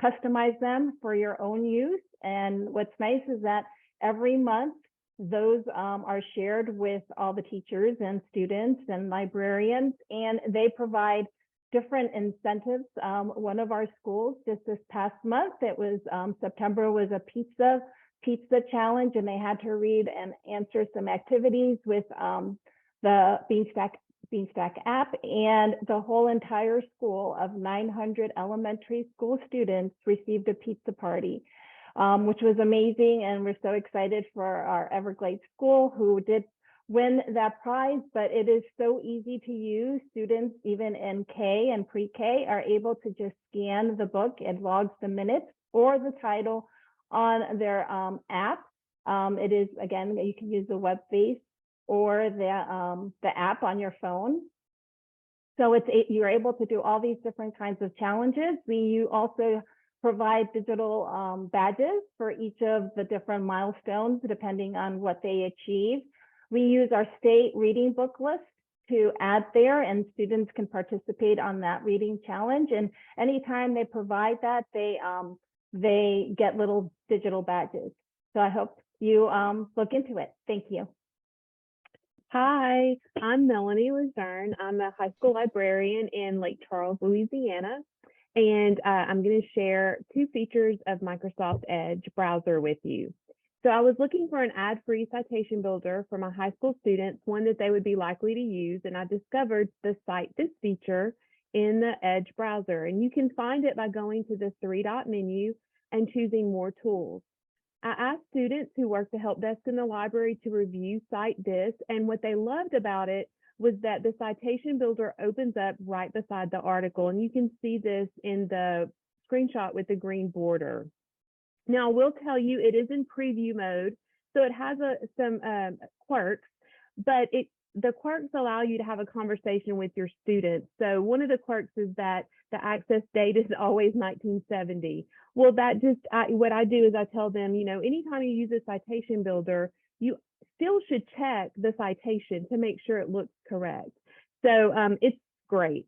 Speaker 16: customize them for your own use. And what's nice is that every month, those are shared with all the teachers and students and librarians, and they provide different incentives. One of our schools just this past month, it was September, was a pizza challenge, and they had to read and answer some activities with the Beanstack app, and the whole entire school of 900 elementary school students received a pizza party. Which was amazing, and we're so excited for our Everglades school who did win that prize. But it is so easy to use. Students, even in K and pre-K, are able to just scan the book. It logs the minutes or the title on their app. It is, again, you can use the web-based or the app on your phone. So you're able to do all these different kinds of challenges. You also provide digital badges for each of the different milestones depending on what they achieve. We use our state reading book list to add there, and students can participate on that reading challenge. And anytime they provide that, they get little digital badges. So I hope you look into it. Thank you.
Speaker 17: Hi, I'm Melanie Luzerne. I'm a high school librarian in Lake Charles, Louisiana. And I'm going to share 2 features of Microsoft Edge browser with you. So I was looking for an ad-free citation builder for my high school students, one that they would be likely to use, and I discovered the Cite This feature in the Edge browser. And you can find it by going to the 3-dot menu and choosing More Tools. I asked students who work the help desk in the library to review Cite This, and what they loved about it was that the citation builder opens up right beside the article, and you can see this in the screenshot with the green border. Now, I will tell you it is in preview mode, so it has some quirks, but the quirks allow you to have a conversation with your students. So one of the quirks is that the access date is always 1970. Well, what I do is I tell them, anytime you use a citation builder, you still should check the citation to make sure it looks correct. So it's great.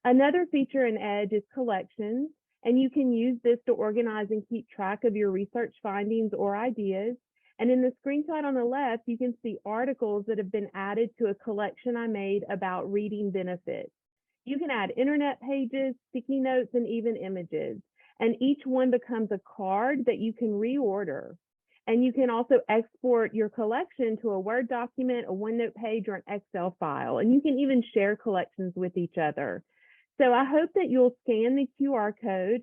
Speaker 17: Another feature in Edge is collections, and you can use this to organize and keep track of your research findings or ideas. And in the screenshot on the left, you can see articles that have been added to a collection I made about reading benefits. You can add internet pages, sticky notes, and even images. And each one becomes a card that you can reorder. And you can also export your collection to a Word document, a OneNote page, or an Excel file. And you can even share collections with each other. So I hope that you'll scan the QR code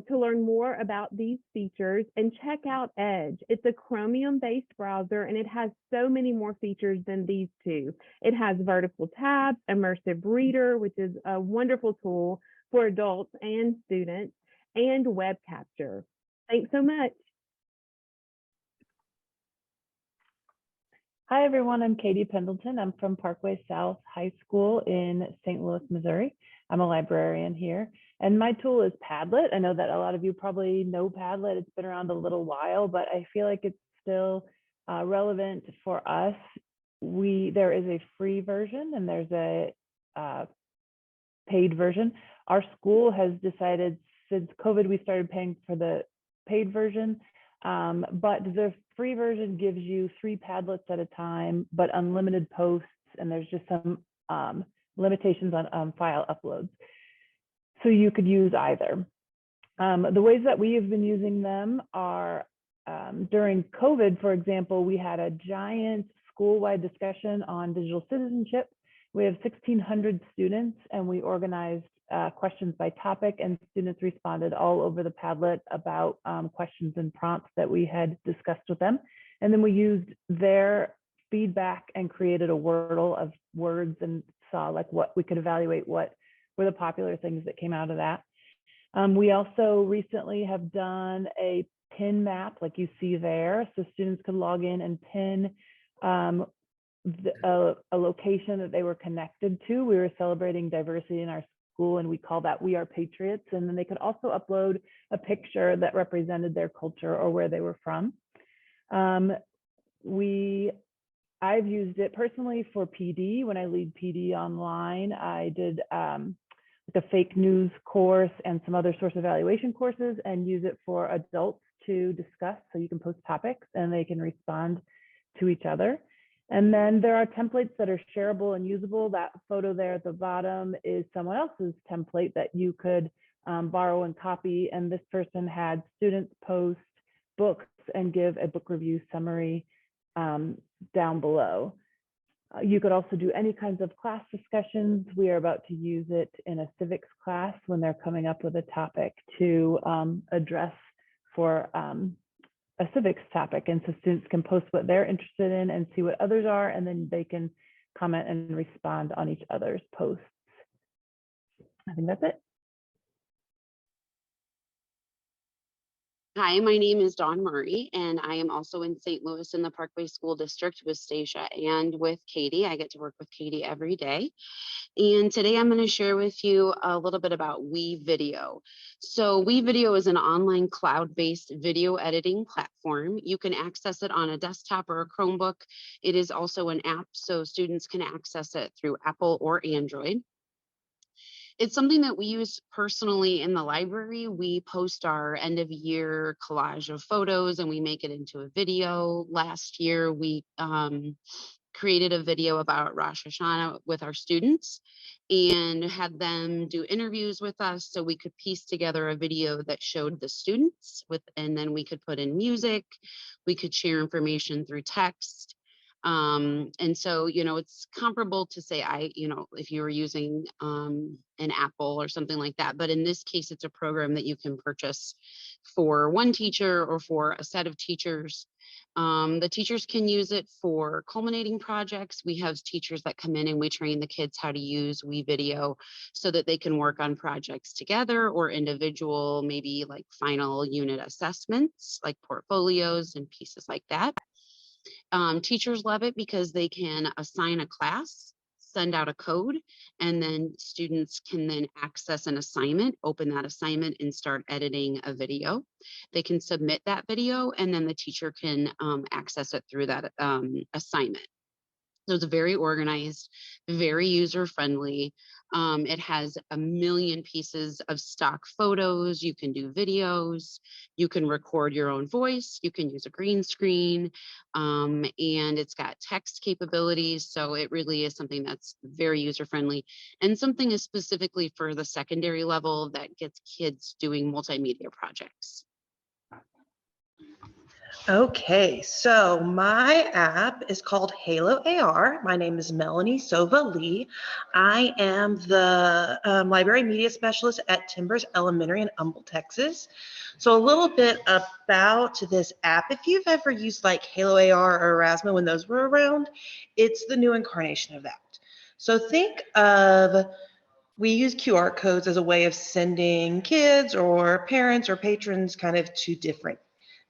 Speaker 17: to learn more about these features and check out Edge. It's a Chromium-based browser, and it has so many more features than these two. It has vertical tabs, immersive reader, which is a wonderful tool for adults and students, and web capture. Thanks so much.
Speaker 18: Hi, everyone. I'm Katie Pendleton. I'm from Parkway South High School in St. Louis, Missouri. I'm a librarian here, and my tool is Padlet. I know that a lot of you probably know Padlet. It's been around a little while, but I feel like it's still relevant for us. There is a free version and there's a paid version. Our school has decided since COVID, we started paying for the paid version, but the free version gives you 3 Padlets at a time, but unlimited posts, and there's just some limitations on file uploads. So you could use either. The ways that we have been using them are during COVID, for example, we had a giant school-wide discussion on digital citizenship. We have 1,600 students, and we organized questions by topic, and students responded all over the Padlet about questions and prompts that we had discussed with them. And then we used their feedback and created a Wordle of words and saw like what we could evaluate, what were the popular things that came out of that. We also recently have done a pin map like you see there. So students could log in and pin a location that they were connected to. We were celebrating diversity in our school, and we call that We Are Patriots. And then they could also upload a picture that represented their culture or where they were from. I've used it personally for PD. When I lead PD online, I did like a fake news course and some other source evaluation courses, and use it for adults to discuss. So you can post topics and they can respond to each other. And then there are templates that are shareable and usable. That photo there at the bottom is someone else's template that you could borrow and copy. And this person had students post books and give a book review summary down below. You could also do any kinds of class discussions. We are about to use it in a civics class when they're coming up with a topic to address for a civics topic. And so students can post what they're interested in and see what others are, and then they can comment and respond on each other's posts. I think that's it.
Speaker 19: Hi, my name is Dawn Murray, and I am also in St. Louis in the Parkway School District with Stacia and with Katie. I get to work with Katie every day. And today I'm going to share with you a little bit about WeVideo. So WeVideo is an online cloud-based video editing platform. You can access it on a desktop or a Chromebook. It is also an app, so students can access it through Apple or Android. It's something that we use personally in the library. We post our end of year collage of photos and we make it into a video. Last year, we created a video about Rosh Hashanah with our students and had them do interviews with us so we could piece together a video that showed the students and then we could put in music. We could share information through text. And so, you know, it's comparable to say, if you were using an Apple or something like that, but in this case, it's a program that you can purchase for one teacher or for a set of teachers. The teachers can use it for culminating projects. We have teachers that come in and we train the kids how to use WeVideo so that they can work on projects together or individual, maybe like final unit assessments, like portfolios and pieces like that. Teachers love it because they can assign a class, send out a code, and then students can then access an assignment, open that assignment and start editing a video. They can submit that video, and then the teacher can access it through that assignment. So it's very organized, very user-friendly. It has a million pieces of stock photos. You can do videos. You can record your own voice. You can use a green screen. And it's got text capabilities. So it really is something that's very user-friendly, and something is specifically for the secondary level that gets kids doing multimedia projects.
Speaker 20: Okay, so my app is called Halo AR. My name is Melanie Sova Lee. I am the library media specialist at Timbers Elementary in Humble, Texas. So a little bit about this app. If you've ever used like Halo AR or Erasmus when those were around, it's the new incarnation of that. So think of, we use QR codes as a way of sending kids or parents or patrons kind of to different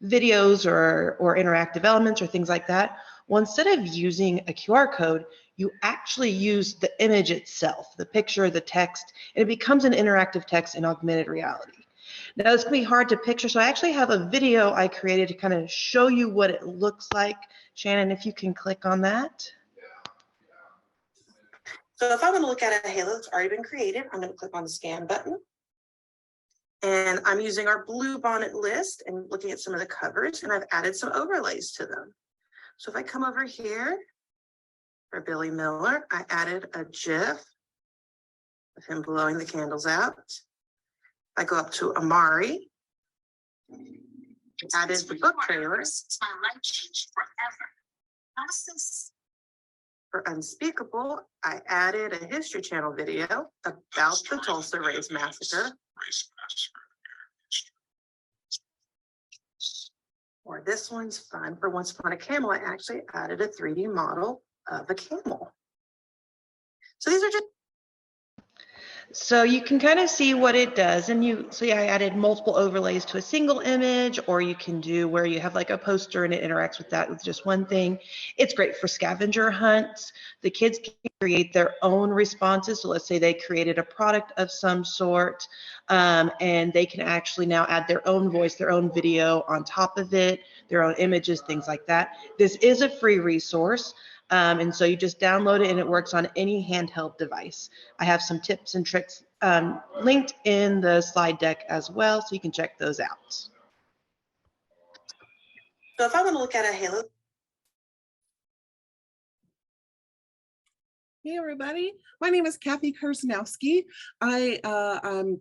Speaker 20: videos or interactive elements or things like that. Well, instead of using a QR code, you actually use the image itself, the picture, the text, and it becomes an interactive text in augmented reality. Now, it's gonna be hard to picture, so I actually have a video I created to kind of show you what it looks like. Shannon, if you can click on that.
Speaker 21: So if I want to look at a Halo that's already been created, I'm going to click on the scan button. And I'm using our Blue Bonnet list and looking at some of the covers, and I've added some overlays to them. So if I come over here for Billy Miller, I added a GIF of him blowing the candles out. I go up to Amari, added the book trailers. My life changed forever. For Unspeakable, I added a History Channel video about the Tulsa Race Massacre. Or this one's fun. For Once Upon a Camel, I actually added a 3D model of a camel. So these are just.
Speaker 20: So you can kind of see what it does, and I added multiple overlays to a single image, or you can do where you have like a poster and it interacts with that with just one thing. It's great for scavenger hunts. The kids can create their own responses. So let's say they created a product of some sort, and they can actually now add their own voice, their own video on top of it, their own images, things like that. This is a free resource. And so you just download it and it works on any handheld device. I have some tips and tricks linked in the slide deck as well, so you can check those out.
Speaker 21: So if I want to look at a Halo.
Speaker 22: Hey everybody, my name is Kathy Kursnowski. I'm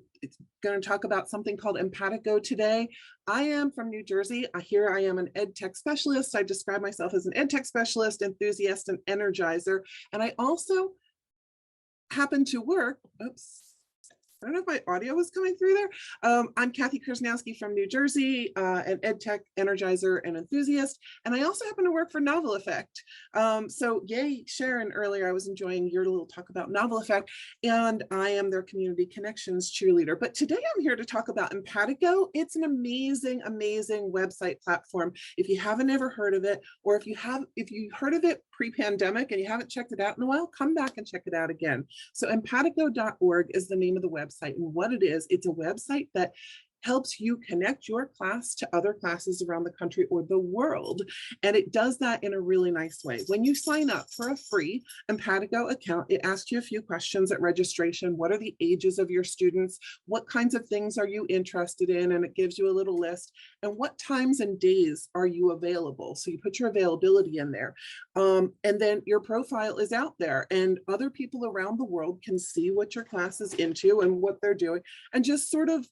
Speaker 22: going to talk about something called Empatico today. I am from New Jersey. Here I am an ed tech specialist. I describe myself as an ed tech specialist, enthusiast, and energizer. And I also happen to work, oops, I don't know if my audio was coming through there. I'm Kathy Kursnowski from New Jersey, an ed tech energizer and enthusiast. And I also happen to work for Novel Effect. So yay, Sharon, earlier I was enjoying your little talk about Novel Effect, and I am their community connections cheerleader. But today I'm here to talk about Empatico. It's an amazing, amazing website platform. If you haven't ever heard of it, or if you heard of it pre-pandemic and you haven't checked it out in a while, come back and check it out again. So empatico.org is the name of the website. And what it is, it's a website that helps you connect your class to other classes around the country or the world. And it does that in a really nice way. When you sign up for a free Empatico account, it asks you a few questions at registration. What are the ages of your students? What kinds of things are you interested in? And it gives you a little list. And what times and days are you available? So you put your availability in there. And then your profile is out there, and other people around the world can see what your class is into and what they're doing, and just sort of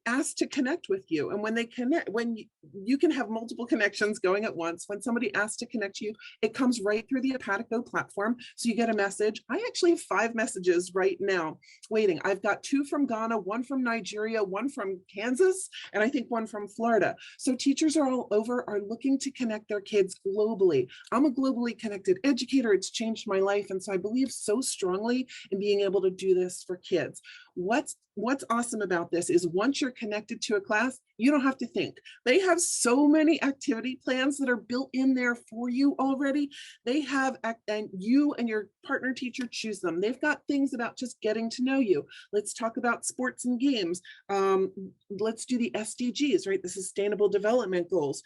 Speaker 22: asked to connect with you. And when they connect, when you can have multiple connections going at once, when somebody asks to connect to you, it comes right through the Empatico platform. So you get a message. I actually have 5 messages right now waiting. I've got 2 from Ghana, 1 from Nigeria, 1 from Kansas, and I think 1 from Florida. So teachers are all over, are looking to connect their kids globally. I'm a globally connected educator. It's changed my life. And so I believe so strongly in being able to do this for kids. What's awesome about this is once your connected to a class, you don't have to think. They have so many activity plans that are built in there for you already. They have, and you and your partner teacher choose them. They've got things about just getting to know you. Let's talk about sports and games. Let's do the SDGs, right? The Sustainable Development Goals.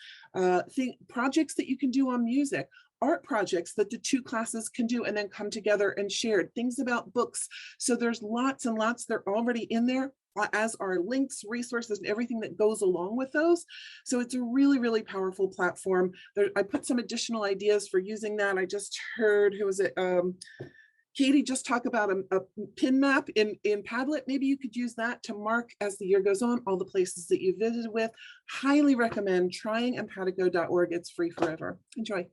Speaker 22: Projects that you can do on music. Art projects that the two classes can do and then come together and share. Things about books. So there's lots and lots. They're already in there, as are links, resources, and everything that goes along with those. So it's a really, really powerful platform. I put some additional ideas for using that. I just heard, who was it? Katie just talk about a pin map in Padlet. Maybe you could use that to mark as the year goes on all the places that you visited with. Highly recommend trying empatico.org. It's free forever. Enjoy.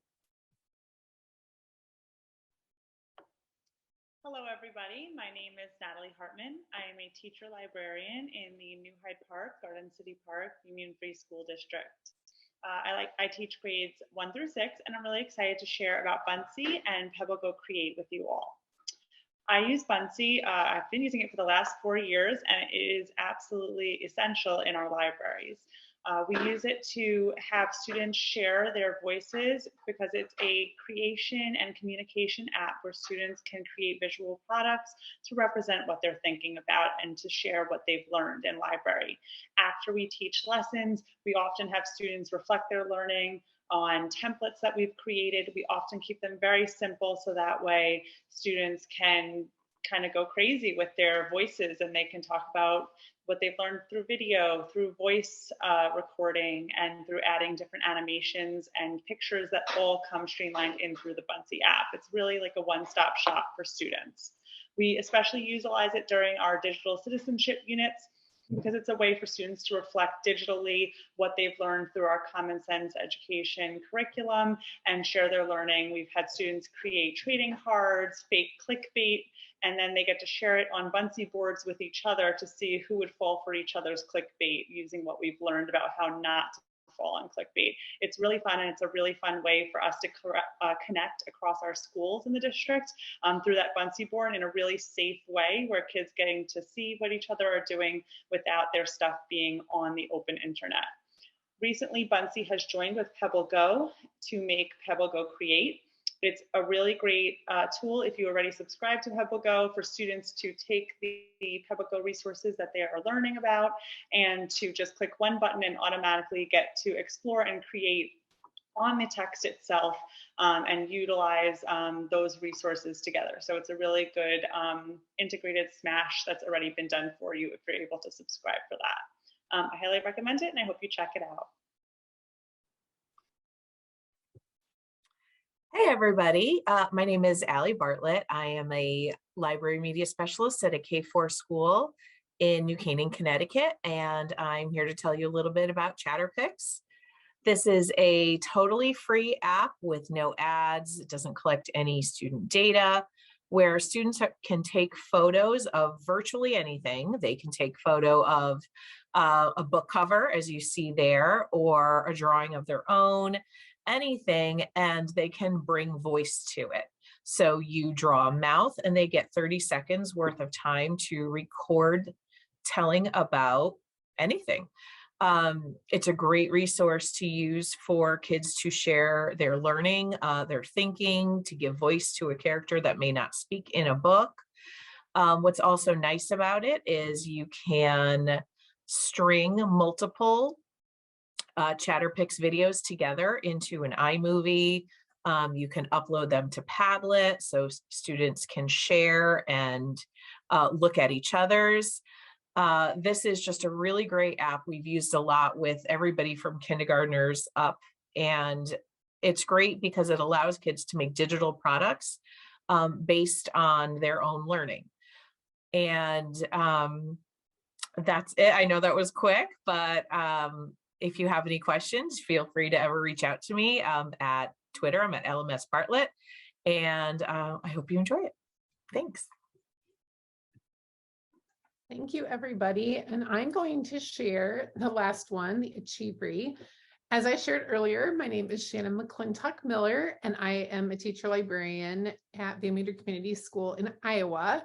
Speaker 2: Hello, everybody. My name is Natalie Hartmann. I am a teacher librarian in the New Hyde Park, Garden City Park, Union Free School District. I teach grades 1 through 6, and I'm really excited to share about Buncee and PebbleGo Create with you all. I use Buncee. I've been using it for the last 4 years, and it is absolutely essential in our libraries. We use it to have students share their voices because it's a creation and communication app where students can create visual products to represent what they're thinking about and to share what they've learned in library. After we teach lessons, we often have students reflect their learning on templates that we've created. We often keep them very simple so that way students can kind of go crazy with their voices and they can talk about what they've learned through video, through voice recording, and through adding different animations and pictures that all come streamlined in through the Buncee app. It's really like a one-stop shop for students. We especially utilize it during our digital citizenship units because it's a way for students to reflect digitally what they've learned through our Common Sense education curriculum and share their learning. We've had students create trading cards, fake clickbait, and then they get to share it on Buncee boards with each other to see who would fall for each other's clickbait using what we've learned about how not to fall on clickbait. It's really fun, and it's a really fun way for us to connect across our schools in the district through that Buncee board in a really safe way where kids getting to see what each other are doing without their stuff being on the open internet. Recently, Buncee has joined with PebbleGo to make PebbleGo Create. It's a really great tool if you already subscribe to PebbleGo for students to take the PebbleGo resources that they are learning about and to just click one button and automatically get to explore and create on the text itself and utilize those resources together. So it's a really good integrated smash that's already been done for you if you're able to subscribe for that. I highly recommend it and I hope you check it out.
Speaker 3: Hey everybody, my name is Allie Bartlett. I am a library media specialist at a K-4 school in New Canaan, Connecticut, and I'm here to tell you a little bit about ChatterPix. This is a totally free app with no ads. It doesn't collect any student data, where students can take photos of virtually anything. They can take photo of a book cover, as you see there, or a drawing of their own, anything, and they can bring voice to it. So you draw a mouth and they get 30 seconds worth of time to record telling about anything. It's a great resource to use for kids to share their learning, their thinking, to give voice to a character that may not speak in a book. What's also nice about it is you can string multiple ChatterPix videos together into an iMovie. You can upload them to Padlet so students can share and look at each other's. This is just a really great app we've used a lot with everybody from kindergartners up, and it's great because it allows kids to make digital products based on their own learning. And that's it. I know that was quick, but if you have any questions, feel free to ever reach out to me at Twitter. I'm at LMS Bartlett, and I hope you enjoy it. Thanks.
Speaker 1: Thank you, everybody. And I'm going to share the last one, the Achievery. As I shared earlier, my name is Shannon McClintock Miller, and I am a teacher librarian at Van Meter Community School in Iowa.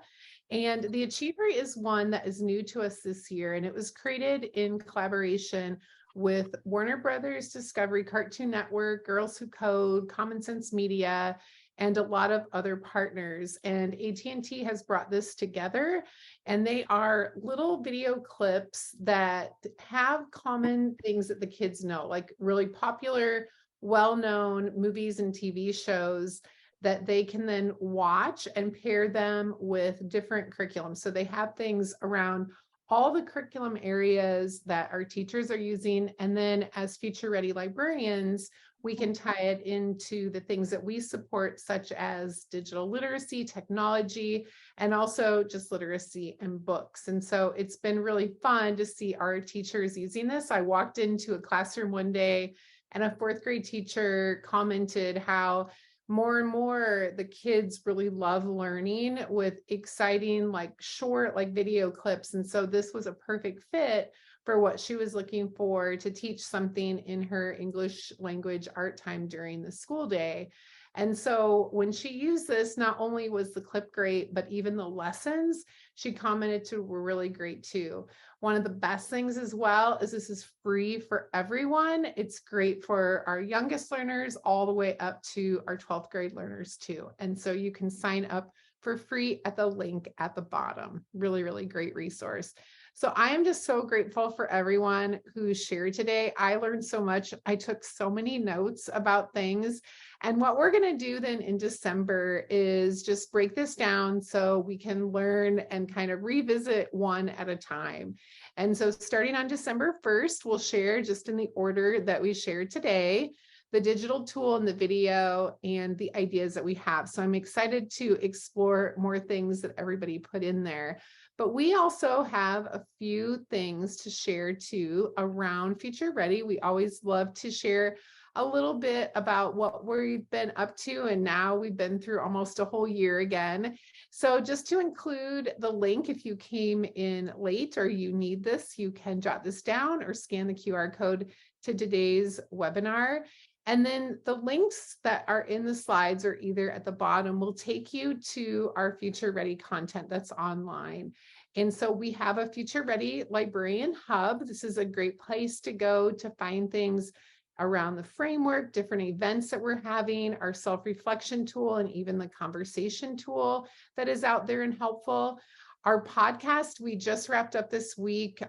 Speaker 1: And the Achiever is one that is new to us this year, and it was created in collaboration with Warner Brothers, Discovery, Cartoon Network, Girls Who Code, Common Sense Media, and a lot of other partners. And AT&T has brought this together, and they are little video clips that have common things that the kids know, like really popular, well-known movies and TV shows that they can then watch and pair them with different curriculum. So they have things around all the curriculum areas that our teachers are using. And then as Future Ready Librarians, we can tie it into the things that we support, such as digital literacy, technology, and also just literacy and books. And so it's been really fun to see our teachers using this. I walked into a classroom one day and a fourth grade teacher commented how more and more the kids really love learning with exciting, like short, like video clips. And so this was a perfect fit for what she was looking for to teach something in her English language art time during the school day. And so when she used this, not only was the clip great, but even the lessons she commented to were really great too. One of the best things as well is this is free for everyone. It's great for our youngest learners all the way up to our 12th grade learners too. And so you can sign up for free at the link at the bottom. Really, really great resource. So I am just so grateful for everyone who shared today. I learned so much. I took so many notes about things. And what we're going to do then in December is just break this down so we can learn and kind of revisit one at a time. And so starting on December 1st, we'll share just in the order that we shared today, the digital tool and the video and the ideas that we have. So I'm excited to explore more things that everybody put in there. But we also have a few things to share too around Future Ready. We always love to share a little bit about what we've been up to, and now we've been through almost a whole year again. So just to include the link, if you came in late or you need this, you can jot this down or scan the QR code to today's webinar. And then the links that are in the slides or either at the bottom will take you to our Future Ready content that's online. And so we have a Future Ready Librarian Hub. This is a great place to go to find things around the framework, different events that we're having, our self-reflection tool, and even the conversation tool that is out there and helpful. Our podcast, we just wrapped up this week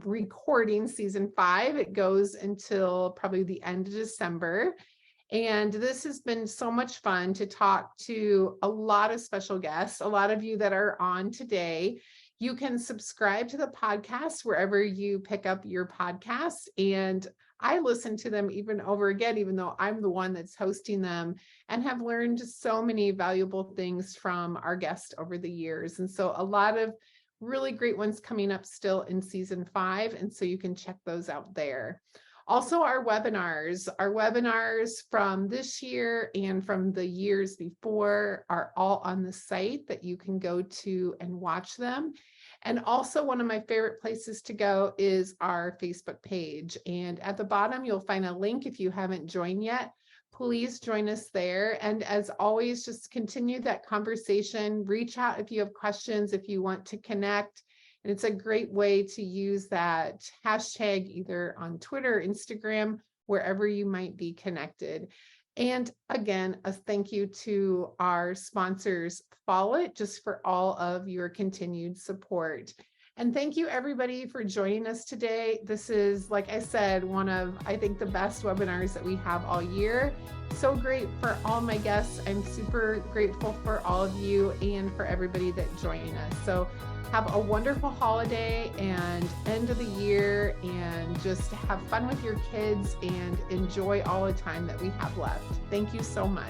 Speaker 1: recording season 5. It goes until probably the end of December. And this has been so much fun to talk to a lot of special guests, a lot of you that are on today. You can subscribe to the podcast wherever you pick up your podcasts. And I listen to them even over again, even though I'm the one that's hosting them, and have learned so many valuable things from our guests over the years. And so a lot of really great ones coming up still in season 5. And so you can check those out there. Also, our webinars from this year and from the years before are all on the site that you can go to and watch them. And also one of my favorite places to go is our Facebook page. And at the bottom, you'll find a link if you haven't joined yet. Please join us there. And as always, just continue that conversation. Reach out if you have questions, if you want to connect. And it's a great way to use that hashtag either on Twitter, Instagram, wherever you might be connected. And again, a thank you to our sponsors, Follett, just for all of your continued support. And thank you everybody for joining us today. This is, like I said, one of, I think, the best webinars that we have all year. So great for all my guests. I'm super grateful for all of you and for everybody that joined us. So have a wonderful holiday and end of the year, and just have fun with your kids and enjoy all the time that we have left. Thank you so much.